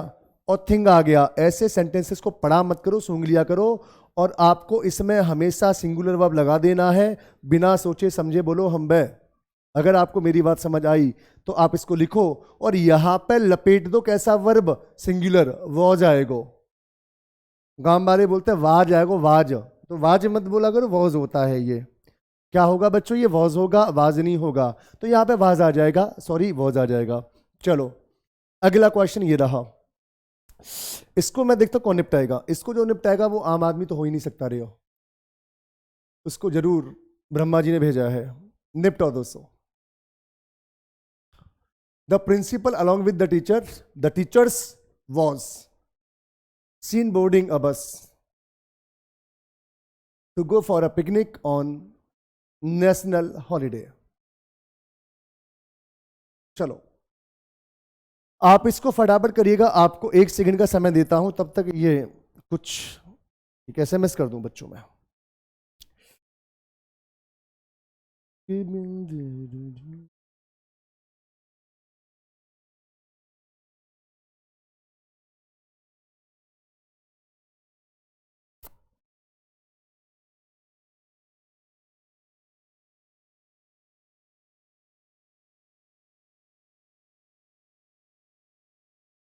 और थिंग आ गया, ऐसे सेंटेंसेस को पढ़ा मत करो, सूंघ लिया करो, और आपको इसमें हमेशा सिंगुलर वर्ब लगा देना है, बिना सोचे समझे बोलो हम बे। अगर आपको मेरी बात समझ आई तो आप इसको लिखो और यहां पर लपेट दो, कैसा वर्ब, सिंगुलर, वॉज आएगो। गांव वाले बोलते हैं वाज आएगो, वाज, तो वाज मत बोला करो, वॉज होता है ये। क्या होगा बच्चों, ये वॉज होगा, वाज नहीं होगा, तो यहां पे वाज आ जाएगा, सॉरी वॉज आ जाएगा। चलो अगला क्वेश्चन ये रहा, इसको मैं देखता हूं कौन निपटाएगा, इसको जो निपटाएगा वो आम आदमी तो हो ही नहीं सकता रे, उसको जरूर ब्रह्मा जी ने भेजा है, निपटाओ दोस्तों। The principal along with the teachers was seen boarding a bus to go for a picnic on national holiday। चलो आप इसको फटाफट करिएगा, आपको 1 सेकंड का समय देता हूं, तब तक ये कुछ एक SMS कर दूं बच्चों में।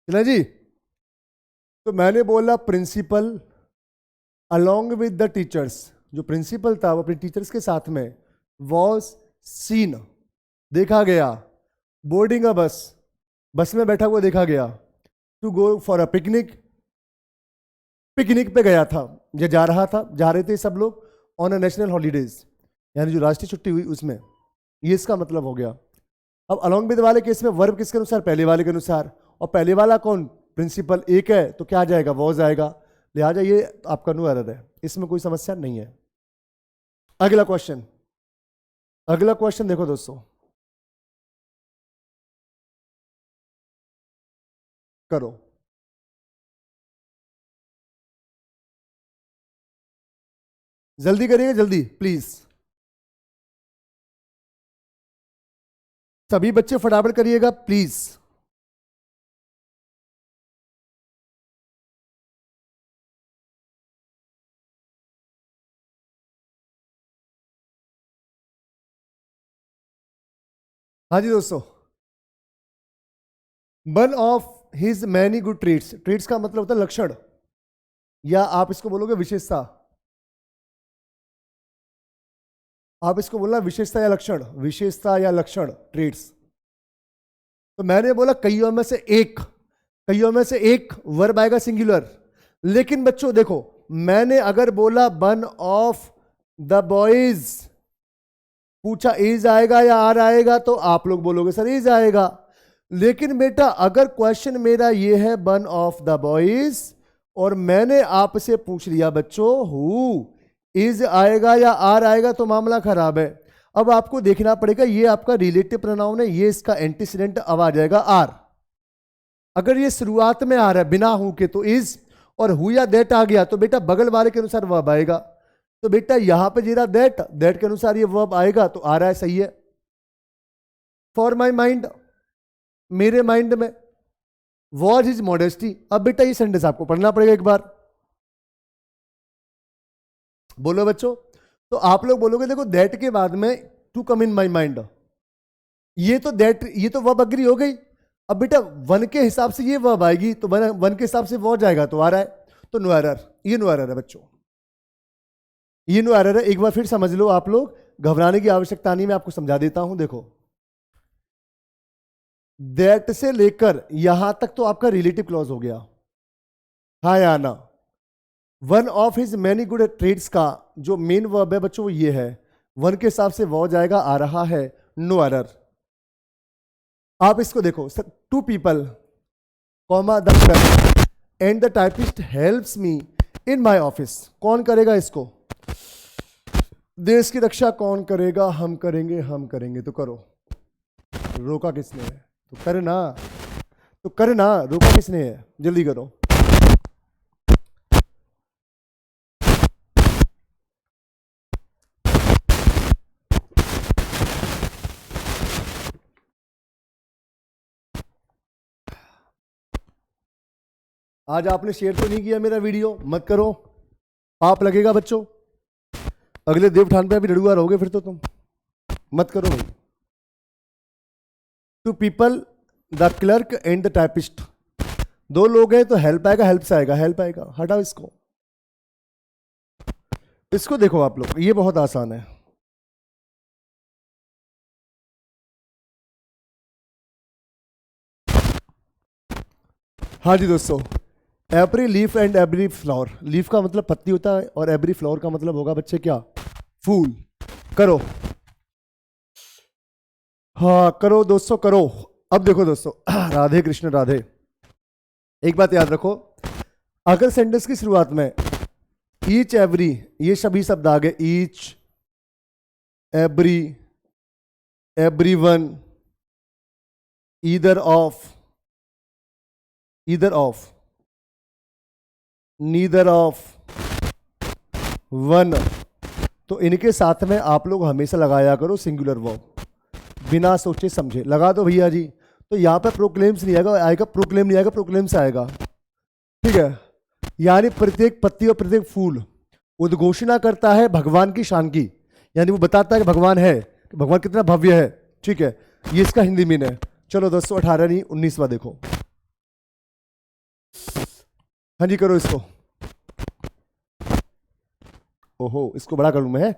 चला जी। तो मैंने बोला principal along with the teachers, जो प्रिंसिपल था वो अपने टीचर्स के साथ में, वॉज सीन, देखा गया, बोर्डिंग अ बस, बस में बैठा हुआ देखा गया, to go for a picnic, picnic पे गया था, ये जा रहा था, जा रहे थे सब लोग ऑन अ नेशनल हॉलीडेज, यानी जो राष्ट्रीय छुट्टी हुई उसमें, ये इसका मतलब हो गया। अब अलोंग विद वाले केस में वर्ब किसके अनुसार, पहले वाले के अनुसार, और पहले वाला कौन, प्रिंसिपल एक है, तो क्या आ जाएगा, वॉज आएगा, लिहाजा ये आपका नो एरर है, इसमें कोई समस्या नहीं है। अगला क्वेश्चन, अगला क्वेश्चन देखो दोस्तों, करो। जल्दी करिएगा, जल्दी प्लीज, सभी बच्चे फटाफट करिएगा प्लीज। हाँ जी दोस्तों, one of his many good trades, trades का मतलब होता है लक्षण, या आप इसको बोलोगे विशेषता, आप इसको बोलना विशेषता या लक्षण, विशेषता या लक्षण, ट्रेड्स। तो मैंने बोला कईयों में से एक, कईयों में से एक वर्ब आएगा सिंगुलर, लेकिन बच्चों देखो, मैंने अगर बोला वन ऑफ द बॉयज, पूछा इज आएगा या आर आएगा, तो आप लोग बोलोगे सर इज आएगा, लेकिन बेटा अगर क्वेश्चन मेरा ये है वन ऑफ द बॉयज, और मैंने आपसे पूछ लिया बच्चों हु, इज आएगा या आर आएगा, तो मामला खराब है। अब आपको देखना पड़ेगा, ये आपका रिलेटिव प्रोनाउन है, ये इसका एंटीसीडेंट अब आ जाएगा आर। अगर ये शुरुआत में आ रहा है बिना हु के तो इज, और हु या दैट आ गया तो बेटा बगल वाले के अनुसार वर्ब आएगा। तो बेटा यहां पे जीरा दैट, दैट के अनुसार ये वर्ब आएगा, तो आ रहा है, सही है। फॉर माई माइंड, मेरे माइंड में, वॉज हिज मॉडेस्टी। अब बेटा ये सेंटेंस आपको पढ़ना पड़ेगा एक बार, बोलो बच्चों। तो आप लोग बोलोगे देखो दैट के बाद में to come in my mind, ये तो दैट, ये तो वर्ब अग्री हो गई। अब बेटा वन के हिसाब से ये वर्ब आएगी, तो वन के हिसाब से वॉज जाएगा, तो आ रहा है, तो नो एरर, ये नो एरर है बच्चों, ये नो एरर है। एक बार फिर समझ लो आप लोग, घबराने की आवश्यकता नहीं, मैं आपको समझा देता हूं। देखो दैट से लेकर यहां तक तो आपका रिलेटिव क्लॉज हो गया, हाँ या ना। One of his many good trades का जो मेन वर्ब है बच्चों वो ये है, वन के हिसाब से वॉज आएगा, आ रहा है, नो एरर। आप इसको देखो, two people comma the clerk and the typist helps me in my office, कौन करेगा इसको, देश की रक्षा कौन करेगा, हम करेंगे, हम करेंगे, तो करो। रोका किसने है, तो करना, तो करना, रोका किसने है, जल्दी करो। आज आपने शेयर तो नहीं किया मेरा वीडियो, मत करो, पाप लगेगा बच्चों, अगले देवठान पे अभी लड़ुआ रहोगे फिर तो तुम, मत करो भाई। Two people the clerk and the typist, दो लोग हैं तो हेल्प आएगा, हेल्प से आएगा, हेल्प आएगा, हटाओ इसको। इसको देखो आप लोग, ये बहुत आसान है। हाँ जी दोस्तों, every leaf and every flower, leaf का मतलब पत्ती होता है और एवरी फ्लावर का मतलब होगा बच्चे क्या, फूल। करो, हाँ करो दोस्तों, करो। अब देखो दोस्तों, राधे कृष्ण राधे, एक बात याद रखो, अगर सेंटेंस की शुरुआत में ईच एवरी, ये सभी शब्द आ गए, each, every, everyone, either of, either of, neither of, one, तो इनके साथ में आप लोग हमेशा लगाया करो सिंगुलर वर्ब, बिना सोचे समझे लगा दो भैया जी। तो यहां पे प्रोक्लेम्स नहीं आएगा, आएगा प्रोक्लेम नहीं आएगा, प्रोक्लेम्स आएगा, ठीक है। यानी प्रत्येक पत्ती और प्रत्येक फूल उद्घोषणा करता है भगवान की शान की, यानी वो बताता है कि भगवान है, कि भगवान कितना भव्य है, ठीक है। ये इसका हिंदी मीन है। चलो दोस्तों 18 नहीं 19वां देखो, हाँ जी करो इसको। ओहो, इसको बड़ा करूं मैं?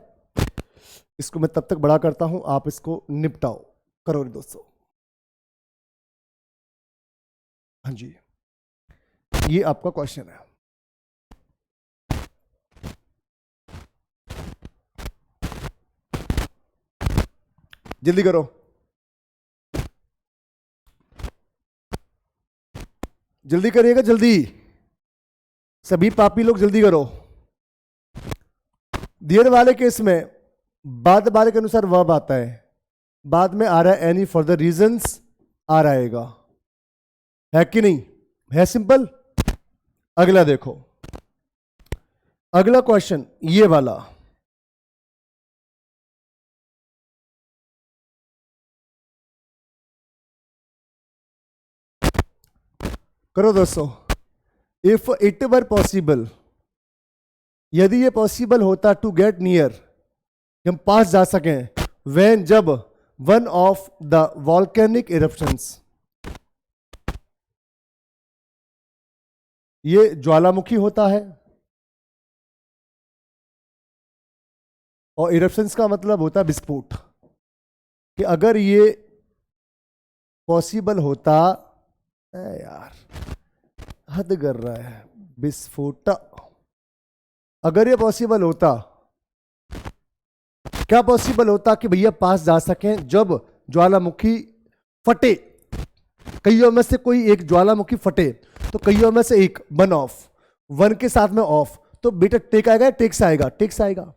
इसको मैं तब तक बड़ा करता हूं, आप इसको निपटाओ। करो दोस्तों। हाँ जी, ये आपका क्वेश्चन है। जल्दी करो, जल्दी करिएगा, जल्दी। सभी पापी लोग जल्दी करो। दियर वाले केस में बाद वाले के अनुसार वर्ब आता है, बाद में आ रहा है एनी फॉर द रीजंस आ रहेगा, है कि नहीं? है सिंपल। अगला देखो, अगला क्वेश्चन ये वाला। करो दोस्तों। इफ इट वर पॉसिबल, यदि ये पॉसिबल होता टू गेट नियर, हम पास जा सकें, व्हेन जब one of the volcanic eruptions, ये ज्वालामुखी होता है, और इरप्शंस का मतलब होता है विस्फोट, कि अगर ये पॉसिबल होता, यार हद कर रहा है, विस्फोट, अगर ये पॉसिबल होता, क्या पॉसिबल होता कि भैया पास जा सकें जब ज्वालामुखी फटे, कईयों में से कोई एक ज्वालामुखी फटे, तो कईयों में से एक वन ऑफ, वन के साथ में ऑफ, तो बेटा टेक आएगा, टेक्स आएगा, टेक्स आएगा।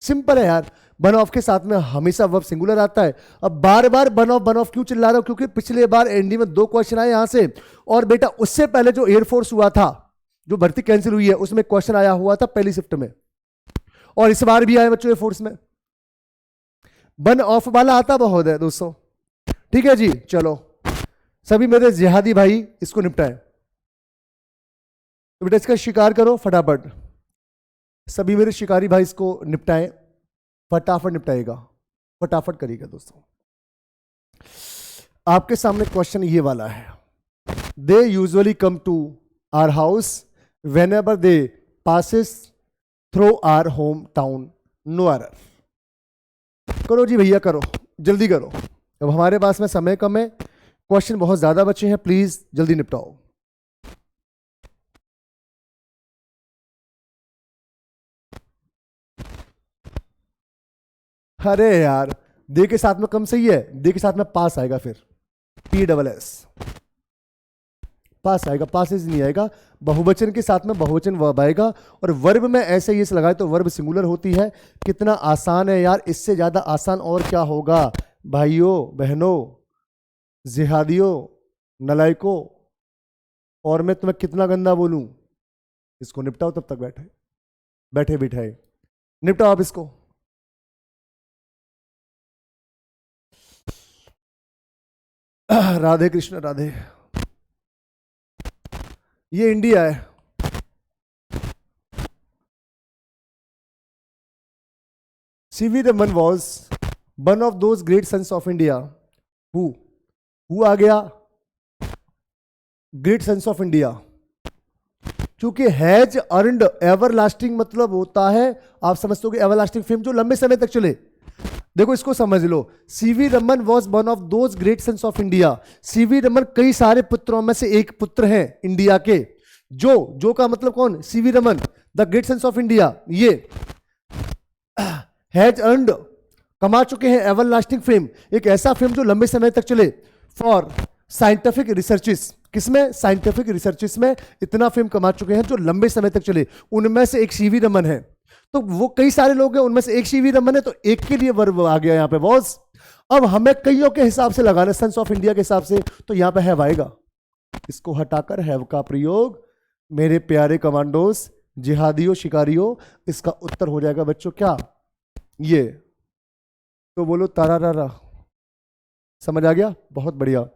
सिंपल है यार, वन ऑफ के साथ में हमेशा वर्ब सिंगुलर आता है। अब बार बार वन ऑफ क्यों चिल्ला रहा हूं? क्योंकि पिछले बार एनडी में 2 क्वेश्चन आए यहां से, और बेटा उससे पहले जो एयरफोर्स हुआ था, जो भर्ती कैंसिल हुई है, उसमें क्वेश्चन आया हुआ था पहली शिफ्ट में, और इस बार भी आए बच्चों एयरफोर्स में। वन ऑफ वाला आता बहुत है दोस्तों। ठीक है जी, चलो सभी मेरे जिहादी भाई इसको निपटाएं। तो बेटा इसका शिकार करो फटाफट, सभी मेरे शिकारी भाई इसको निपटाएं, फटाफट निपटाएगा, फटाफट करिएगा दोस्तों। आपके सामने क्वेश्चन ये वाला है। They usually come to our house whenever they passes through our home town, no error. करो जी भैया, करो, जल्दी करो। अब हमारे पास में समय कम है, क्वेश्चन बहुत ज्यादा बचे हैं, प्लीज जल्दी निपटाओ। अरे यार, दे के साथ में कम सही है, दे के साथ में पास आएगा, फिर PSS पास आएगा, पासेज नहीं आएगा। बहुवचन के साथ में बहुवचन वर्ब आएगा, और वर्ब में ऐसे ही लगाए तो वर्ब सिंगुलर होती है। कितना आसान है यार, इससे ज्यादा आसान और क्या होगा भाइयों बहनों, जिहादियों, नलायकों। और मैं तुम्हें कितना गंदा बोलूं? इसको निपटाओ, तब तक बैठे बैठे बिठाए निपटाओ आप इसको। राधे कृष्ण राधे। ये इंडिया है, C V Raman was one of those great sons of India who आ गया, ग्रेट सन्स ऑफ इंडिया, क्योंकि हैज अर्नड एवरलास्टिंग मतलब होता है, आप समझते हो कि एवरलास्टिंग फेम जो लंबे समय तक चले। देखो इसको समझ लो, C V Raman was one of those great sons of India. C V Raman कई सारे पुत्रों में से एक पुत्र हैं इंडिया के, जो का मतलब कौन? C V Raman, the great sons of India. ये हैज अर्नड कमा चुके हैं एवरलास्टिंग फेम, एक ऐसा फेम जो लंबे समय तक चले, फॉर साइंटिफिक रिसर्चेस। किसमें? साइंटिफिक रिसर्चेस में इतना फेम कमा चुके हैं जो लंबे समय तक चले, उनमें से एक सीवी रमन है। तो वो कई सारे लोग हैं, उनमें से एक सीवी रमन है, तो एक के लिए वर्ब आ गया यहां पे वॉज। अब हमें कईयों के हिसाब से लगाना, सन्स ऑफ इंडिया के हिसाब से, तो यहां पे हैव आएगा। इसको हटाकर हैव का प्रयोग, मेरे प्यारे कमांडोस, जिहादियों, शिकारियों, इसका उत्तर हो जाएगा बच्चों क्या? ये। तो बोलो तारा, समझ आ गया? बहुत बढ़िया।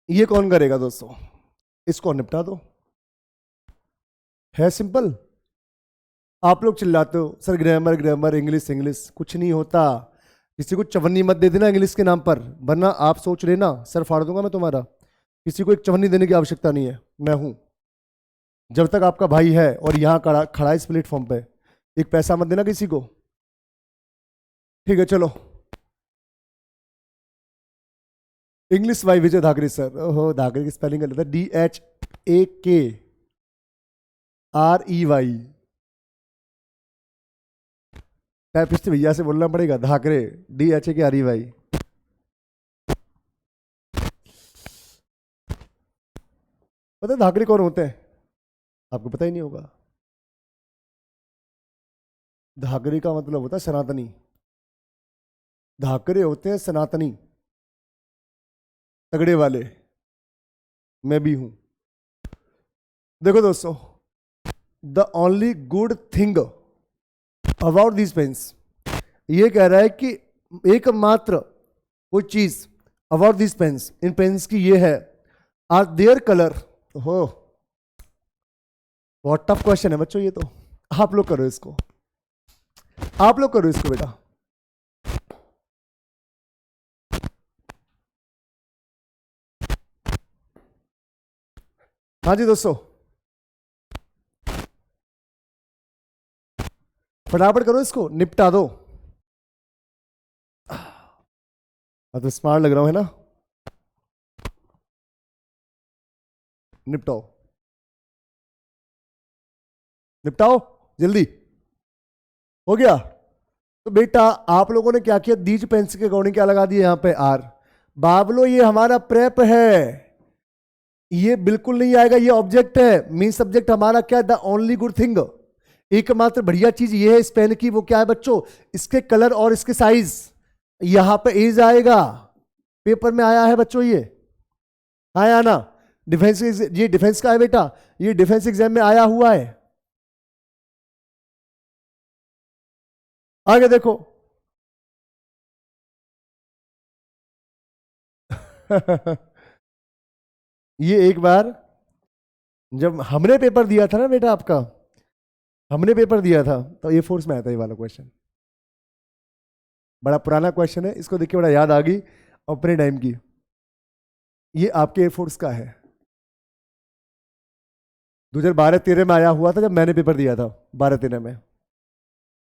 ये कौन करेगा दोस्तों? इसको निपटा दो, है सिंपल। आप लोग चिल्लाते हो sir grammar grammar, English English, कुछ नहीं होता। किसी को चवन्नी मत दे देना इंग्लिश के नाम पर, वरना आप सोच लेना सर फाड़ दूंगा मैं तुम्हारा। किसी को एक चवन्नी देने की आवश्यकता नहीं है, मैं हूं। जब तक आपका भाई है और यहां खड़ा खड़ा है इस प्लेटफॉर्म पे, एक पैसा मत देना किसी को, ठीक है? चलो, English by Vijay Dhakre sir. ओहो, धाकरे की स्पेलिंग गलत है, DHAKREY। टाइपिस्ट भैया से बोलना पड़ेगा, धाकरे, DHAKREY। पता है धाकरे कौन होते हैं? आपको पता ही नहीं होगा। धाकरे का मतलब होता है सनातनी। धाकरे होते हैं सनातनी, तगड़े वाले। मैं भी हूं। देखो दोस्तों, the only good thing about this pens, ये कह रहा है कि एकमात्र कोई चीज अबाउट दिस पेन्स, इन पेन्स की ये है, आर देयर कलर। हो, बहुत टफ क्वेश्चन है बच्चों ये तो। आप लोग करो इसको, आप लोग करो इसको बेटा। हाँ जी दोस्तों, फटाफट करो इसको, निपटा दो। अब तो स्मार्ट लग रहा हूं, है ना? निपटाओ, निपटाओ जल्दी। हो गया? तो बेटा आप लोगों ने क्या किया, दीज पेंस के अकॉर्डिंग क्या लगा दिया यहां पे, आर। बाबलो ये हमारा प्रेप है, ये बिल्कुल नहीं आएगा, ये ऑब्जेक्ट है। मीन सब्जेक्ट हमारा क्या है, द ओनली गुड थिंग, एकमात्र बढ़िया चीज ये है इस पेन की, वो क्या है बच्चों, इसके कलर और इसके साइज। यहां पे एज आएगा, पेपर में आया है बच्चों ये, आया ना? डिफेंस, ये डिफेंस का है बेटा, ये डिफेंस एग्जाम में आया हुआ है। आगे देखो। ये एक बार जब हमने पेपर दिया था ना बेटा आपका, हमने पेपर दिया था तो एयर फोर्स में आया था ये वाला क्वेश्चन। बड़ा पुराना क्वेश्चन है, इसको देख के बड़ा याद आ गई अपने टाइम की। ये आपके एयरफोर्स का है, 2012-13 में आया हुआ था जब मैंने पेपर दिया था, 12-13 में।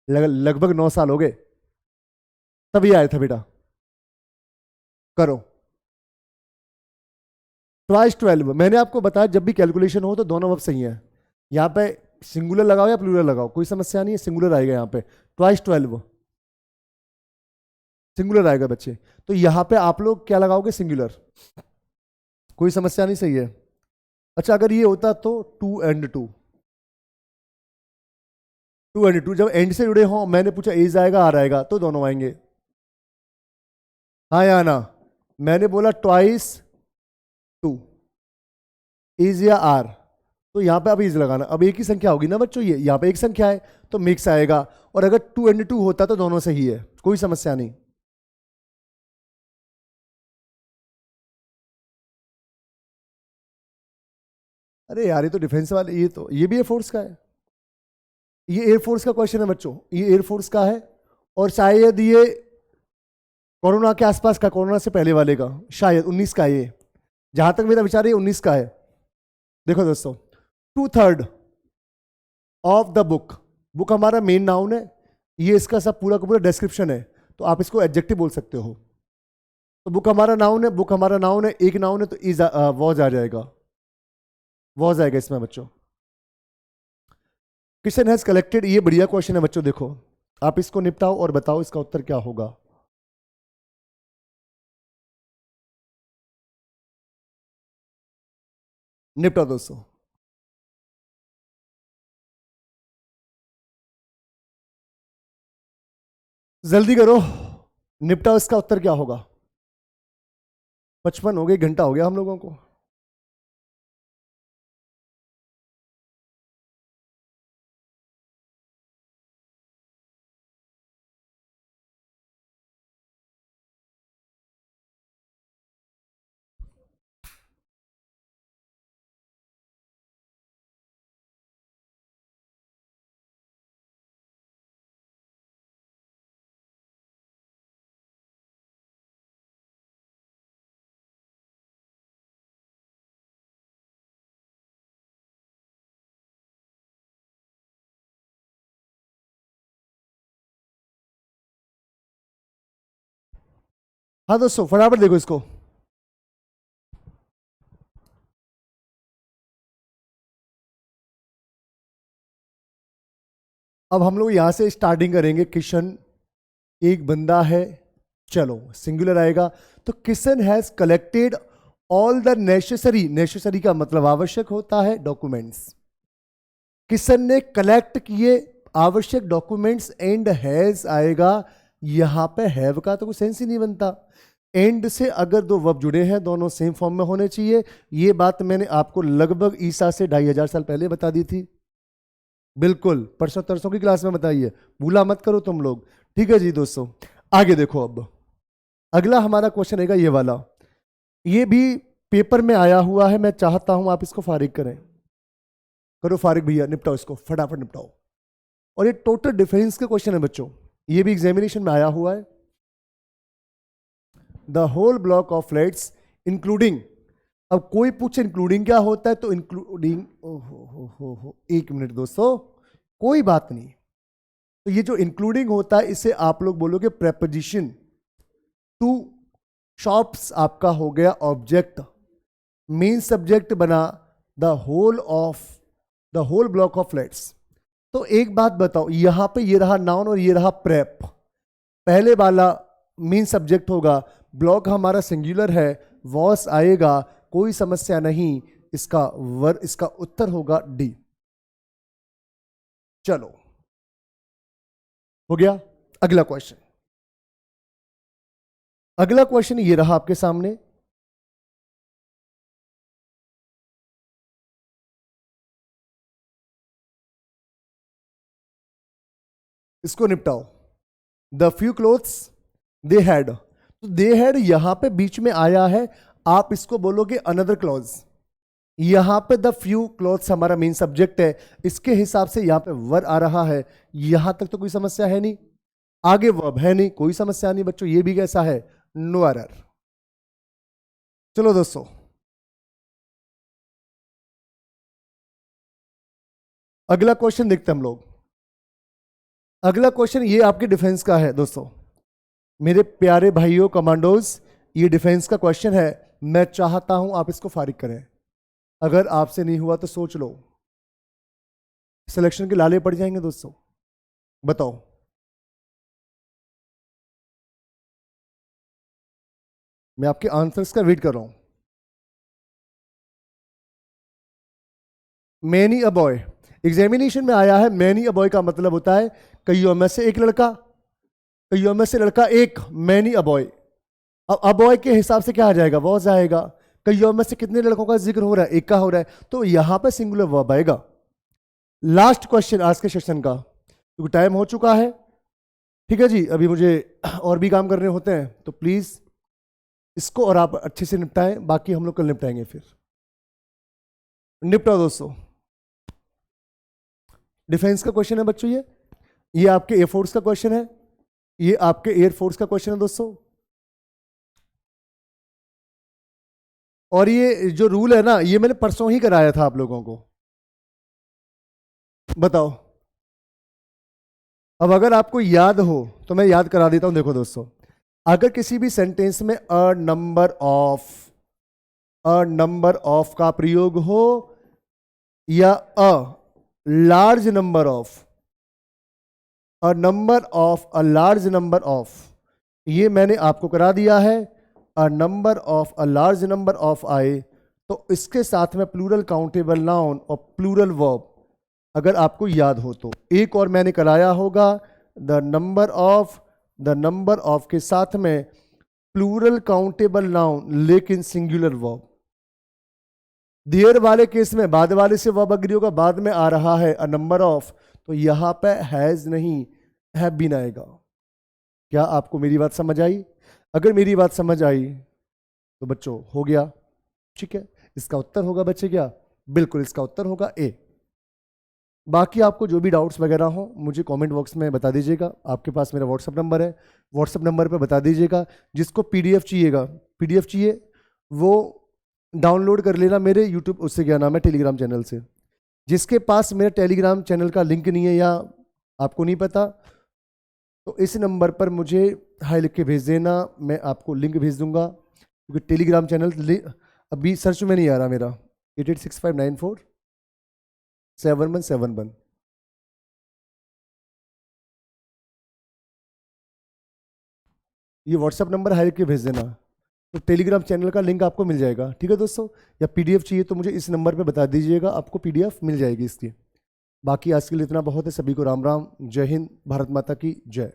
लगभग 9 साल हो गए, तभी आया था बेटा। करो, ट्वाइस 12। मैंने आपको बताया जब भी कैलकुलेशन हो तो दोनों वर्ब सही है। यहाँ पे सिंगुलर लगाओ या प्लूरल लगाओ, कोई समस्या नहीं है, सिंगुलर आएगा यहाँ पे। ट्वाइस 12 सिंगुलर आएगा बच्चे, तो यहाँ पे आप लोग क्या लगाओगे, सिंगुलर, कोई समस्या नहीं, सही है। अच्छा, अगर ये होता तो 2 and 2, 2 and 2 जब एंड से जुड़े हो, मैंने पूछा एज आएगा आर आएगा, तो दोनों आएंगे। हाँ या ना? मैंने बोला ट्वाइस 2, इज या आर, तो यहां पे अब इज लगाना। अब एक ही संख्या होगी ना बच्चों, ये यहां पे एक संख्या है तो मिक्स आएगा। और अगर 2 and 2 होता तो दोनों सही है, कोई समस्या नहीं। अरे यार, ये तो डिफेंस वाले, ये भी एयरफोर्स का है, ये एयरफोर्स का क्वेश्चन है बच्चों, ये एयरफोर्स का है। और शायद ये कोरोना के आसपास का, कोरोना से पहले वाले का, शायद 19 का है ये, जहां तक मेरा विचार है 19 का है। देखो दोस्तों, 2/3 ऑफ द बुक, बुक हमारा मेन नाउन है, ये इसका सब पूरा का पूरा डिस्क्रिप्शन है, तो आप इसको एडजेक्टिव बोल सकते हो। तो बुक हमारा नाउन है, बुक हमारा नाउन है, एक नाउन है तो इज वॉज आ जाएगा, वॉज आएगा इसमें बच्चों। किशन हैज कलेक्टेड, ये बढ़िया क्वेश्चन है बच्चों, देखो आप इसको निपटाओ और बताओ इसका उत्तर क्या होगा। निपटाओ दोस्तों, जल्दी करो, निपटाओ, इसका उत्तर क्या होगा। 55 हो गए, घंटा हो गया हम लोगों को। हाँ दोस्तों फटाफट देखो इसको। अब हम लोग यहां से स्टार्टिंग करेंगे। किशन एक बंदा है, चलो सिंगुलर आएगा। तो Kishan has collected all the necessary, necessary का मतलब आवश्यक होता है, डॉक्यूमेंट्स। किशन ने कलेक्ट किए आवश्यक डॉक्यूमेंट्स, एंड हैज आएगा। यहां पे हैव का तो कोई सेंस ही नहीं बनता। एंड से अगर दो वर्ब जुड़े हैं दोनों सेम फॉर्म में होने चाहिए। ये बात मैंने आपको लगभग ईसा से 2500 साल पहले बता दी थी। बिल्कुल परसों तरसों की क्लास में बताई है, भूला मत करो तुम लोग। ठीक है जी दोस्तों, आगे देखो। अब अगला हमारा क्वेश्चन रहेगा ये वाला। ये भी पेपर में आया हुआ है, मैं चाहता हूं आप इसको फारिग करें। करो फारिग भैया, निपटाओ इसको, फटाफट निपटाओ। और ये टोटल डिफरेंस के क्वेश्चन है बच्चों, ये भी एग्जामिनेशन में आया हुआ है। The whole block of flats including. अब कोई पूछे इंक्लूडिंग क्या होता है, तो इंक्लूडिंग, हो एक मिनट दोस्तों, कोई बात नहीं। तो ये जो इंक्लूडिंग होता है इसे आप लोग बोलोगे प्रेपोजिशन टू। शॉप्स आपका हो गया ऑब्जेक्ट, मेन सब्जेक्ट बना the whole block of flats. तो एक बात बताओ, यहां पे ये रहा नाउन और ये रहा प्रेप। पहले वाला मेन सब्जेक्ट होगा, ब्लॉक हमारा सिंगुलर है, वॉस आएगा, कोई समस्या नहीं। इसका उत्तर होगा डी। चलो हो गया। अगला क्वेश्चन, अगला क्वेश्चन ये रहा आपके सामने। इसको निपटाओ। The few clothes they had, तो दे हैड यहां पे बीच में आया है, आप इसको बोलोगे अनदर क्लॉज। यहां पे द फ्यू क्लोथ्स हमारा मेन सब्जेक्ट है, इसके हिसाब से यहां पे वर आ रहा है। यहां तक तो कोई समस्या है नहीं, आगे वर्ब है नहीं, कोई समस्या नहीं बच्चों। ये भी कैसा है, नो एरर। चलो दोस्तों अगला क्वेश्चन देखते हैं हम लोग। अगला क्वेश्चन ये आपके डिफेंस का है दोस्तों, मेरे प्यारे भाइयों कमांडोज, ये डिफेंस का क्वेश्चन है। मैं चाहता हूं आप इसको फारिग करें। अगर आपसे नहीं हुआ तो सोच लो, सिलेक्शन के लाले पड़ जाएंगे दोस्तों। बताओ, मैं आपके आंसर्स का वेट कर रहा हूं। मैनी अ बॉय, एग्जामिनेशन में आया है। मैनी अ बॉय का मतलब होता है कईयों में से एक लड़का, कईयों में से लड़का एक, मैनी अ बॉय। अब अ बॉय के हिसाब से क्या आ जाएगा, वॉज आएगा। कईयों में से कितने लड़कों का जिक्र हो रहा है, एक का हो रहा है, तो यहां पर सिंगुलर वर्ब आएगा। लास्ट क्वेश्चन आज के सेशन का, क्योंकि टाइम हो चुका है। ठीक है जी, अभी मुझे और भी काम करने होते हैं, तो प्लीज इसको और आप अच्छे से निपटाएं, बाकी हम लोग कल निपटाएंगे। फिर निपटाओ दोस्तों। डिफेंस का क्वेश्चन है बच्चों, ये आपके एयरफोर्स का क्वेश्चन है, ये आपके एयरफोर्स का क्वेश्चन है दोस्तों। और ये जो रूल है ना, ये मैंने परसों ही कराया था आप लोगों को। बताओ, अब अगर आपको याद हो तो मैं याद करा देता हूं। देखो दोस्तों, अगर किसी भी सेंटेंस में अ नंबर ऑफ का प्रयोग हो, या a large number of, a number of, a large number of, ये मैंने आपको करा दिया है। A number of, a large number of आए, तो इसके साथ में प्लूरल काउंटेबल नाउन और प्लूरल वर्ब, अगर आपको याद हो तो। एक और मैंने कराया होगा, द नंबर ऑफ के साथ में प्लूरल काउंटेबल नाउन लेकिन सिंगुलर वर्ब। देयर वाले केस में बाद वाले से वर्ब अग्री होगा, बाद में आ रहा है अ नंबर ऑफ, तो यहां पे हैज नहीं, हैव बीन आएगा। क्या आपको मेरी बात समझ आई? अगर मेरी बात समझ आई तो बच्चों हो गया। ठीक है, इसका उत्तर होगा बच्चे क्या, बिल्कुल इसका उत्तर होगा ए। बाकी आपको जो भी डाउट्स वगैरह हो मुझे कमेंट बॉक्स में बता दीजिएगा। आपके पास मेरा व्हाट्सअप नंबर है, व्हाट्सअप नंबर पे बता दीजिएगा। जिसको पीडीएफ चाहिएगा, पीडीएफ चाहिए, वो डाउनलोड कर लेना मेरे यूट्यूब, उससे क्या नाम है, टेलीग्राम चैनल से। जिसके पास मेरे टेलीग्राम चैनल का लिंक नहीं है या आपको नहीं पता, तो इस नंबर पर मुझे हाई लिख के भेज देना, मैं आपको लिंक भेज दूंगा, क्योंकि टेलीग्राम चैनल अभी सर्च में नहीं आ रहा मेरा। 8865947171। ये व्हाट्सएप नंबर हाई लिख के भेज देना, तो टेलीग्राम चैनल का लिंक आपको मिल जाएगा। ठीक है दोस्तों, या पीडीएफ चाहिए तो मुझे इस नंबर पे बता दीजिएगा, आपको पीडीएफ मिल जाएगी इसकी। बाकी आज के लिए इतना बहुत है। सभी को राम राम, जय हिंद, भारत माता की जय।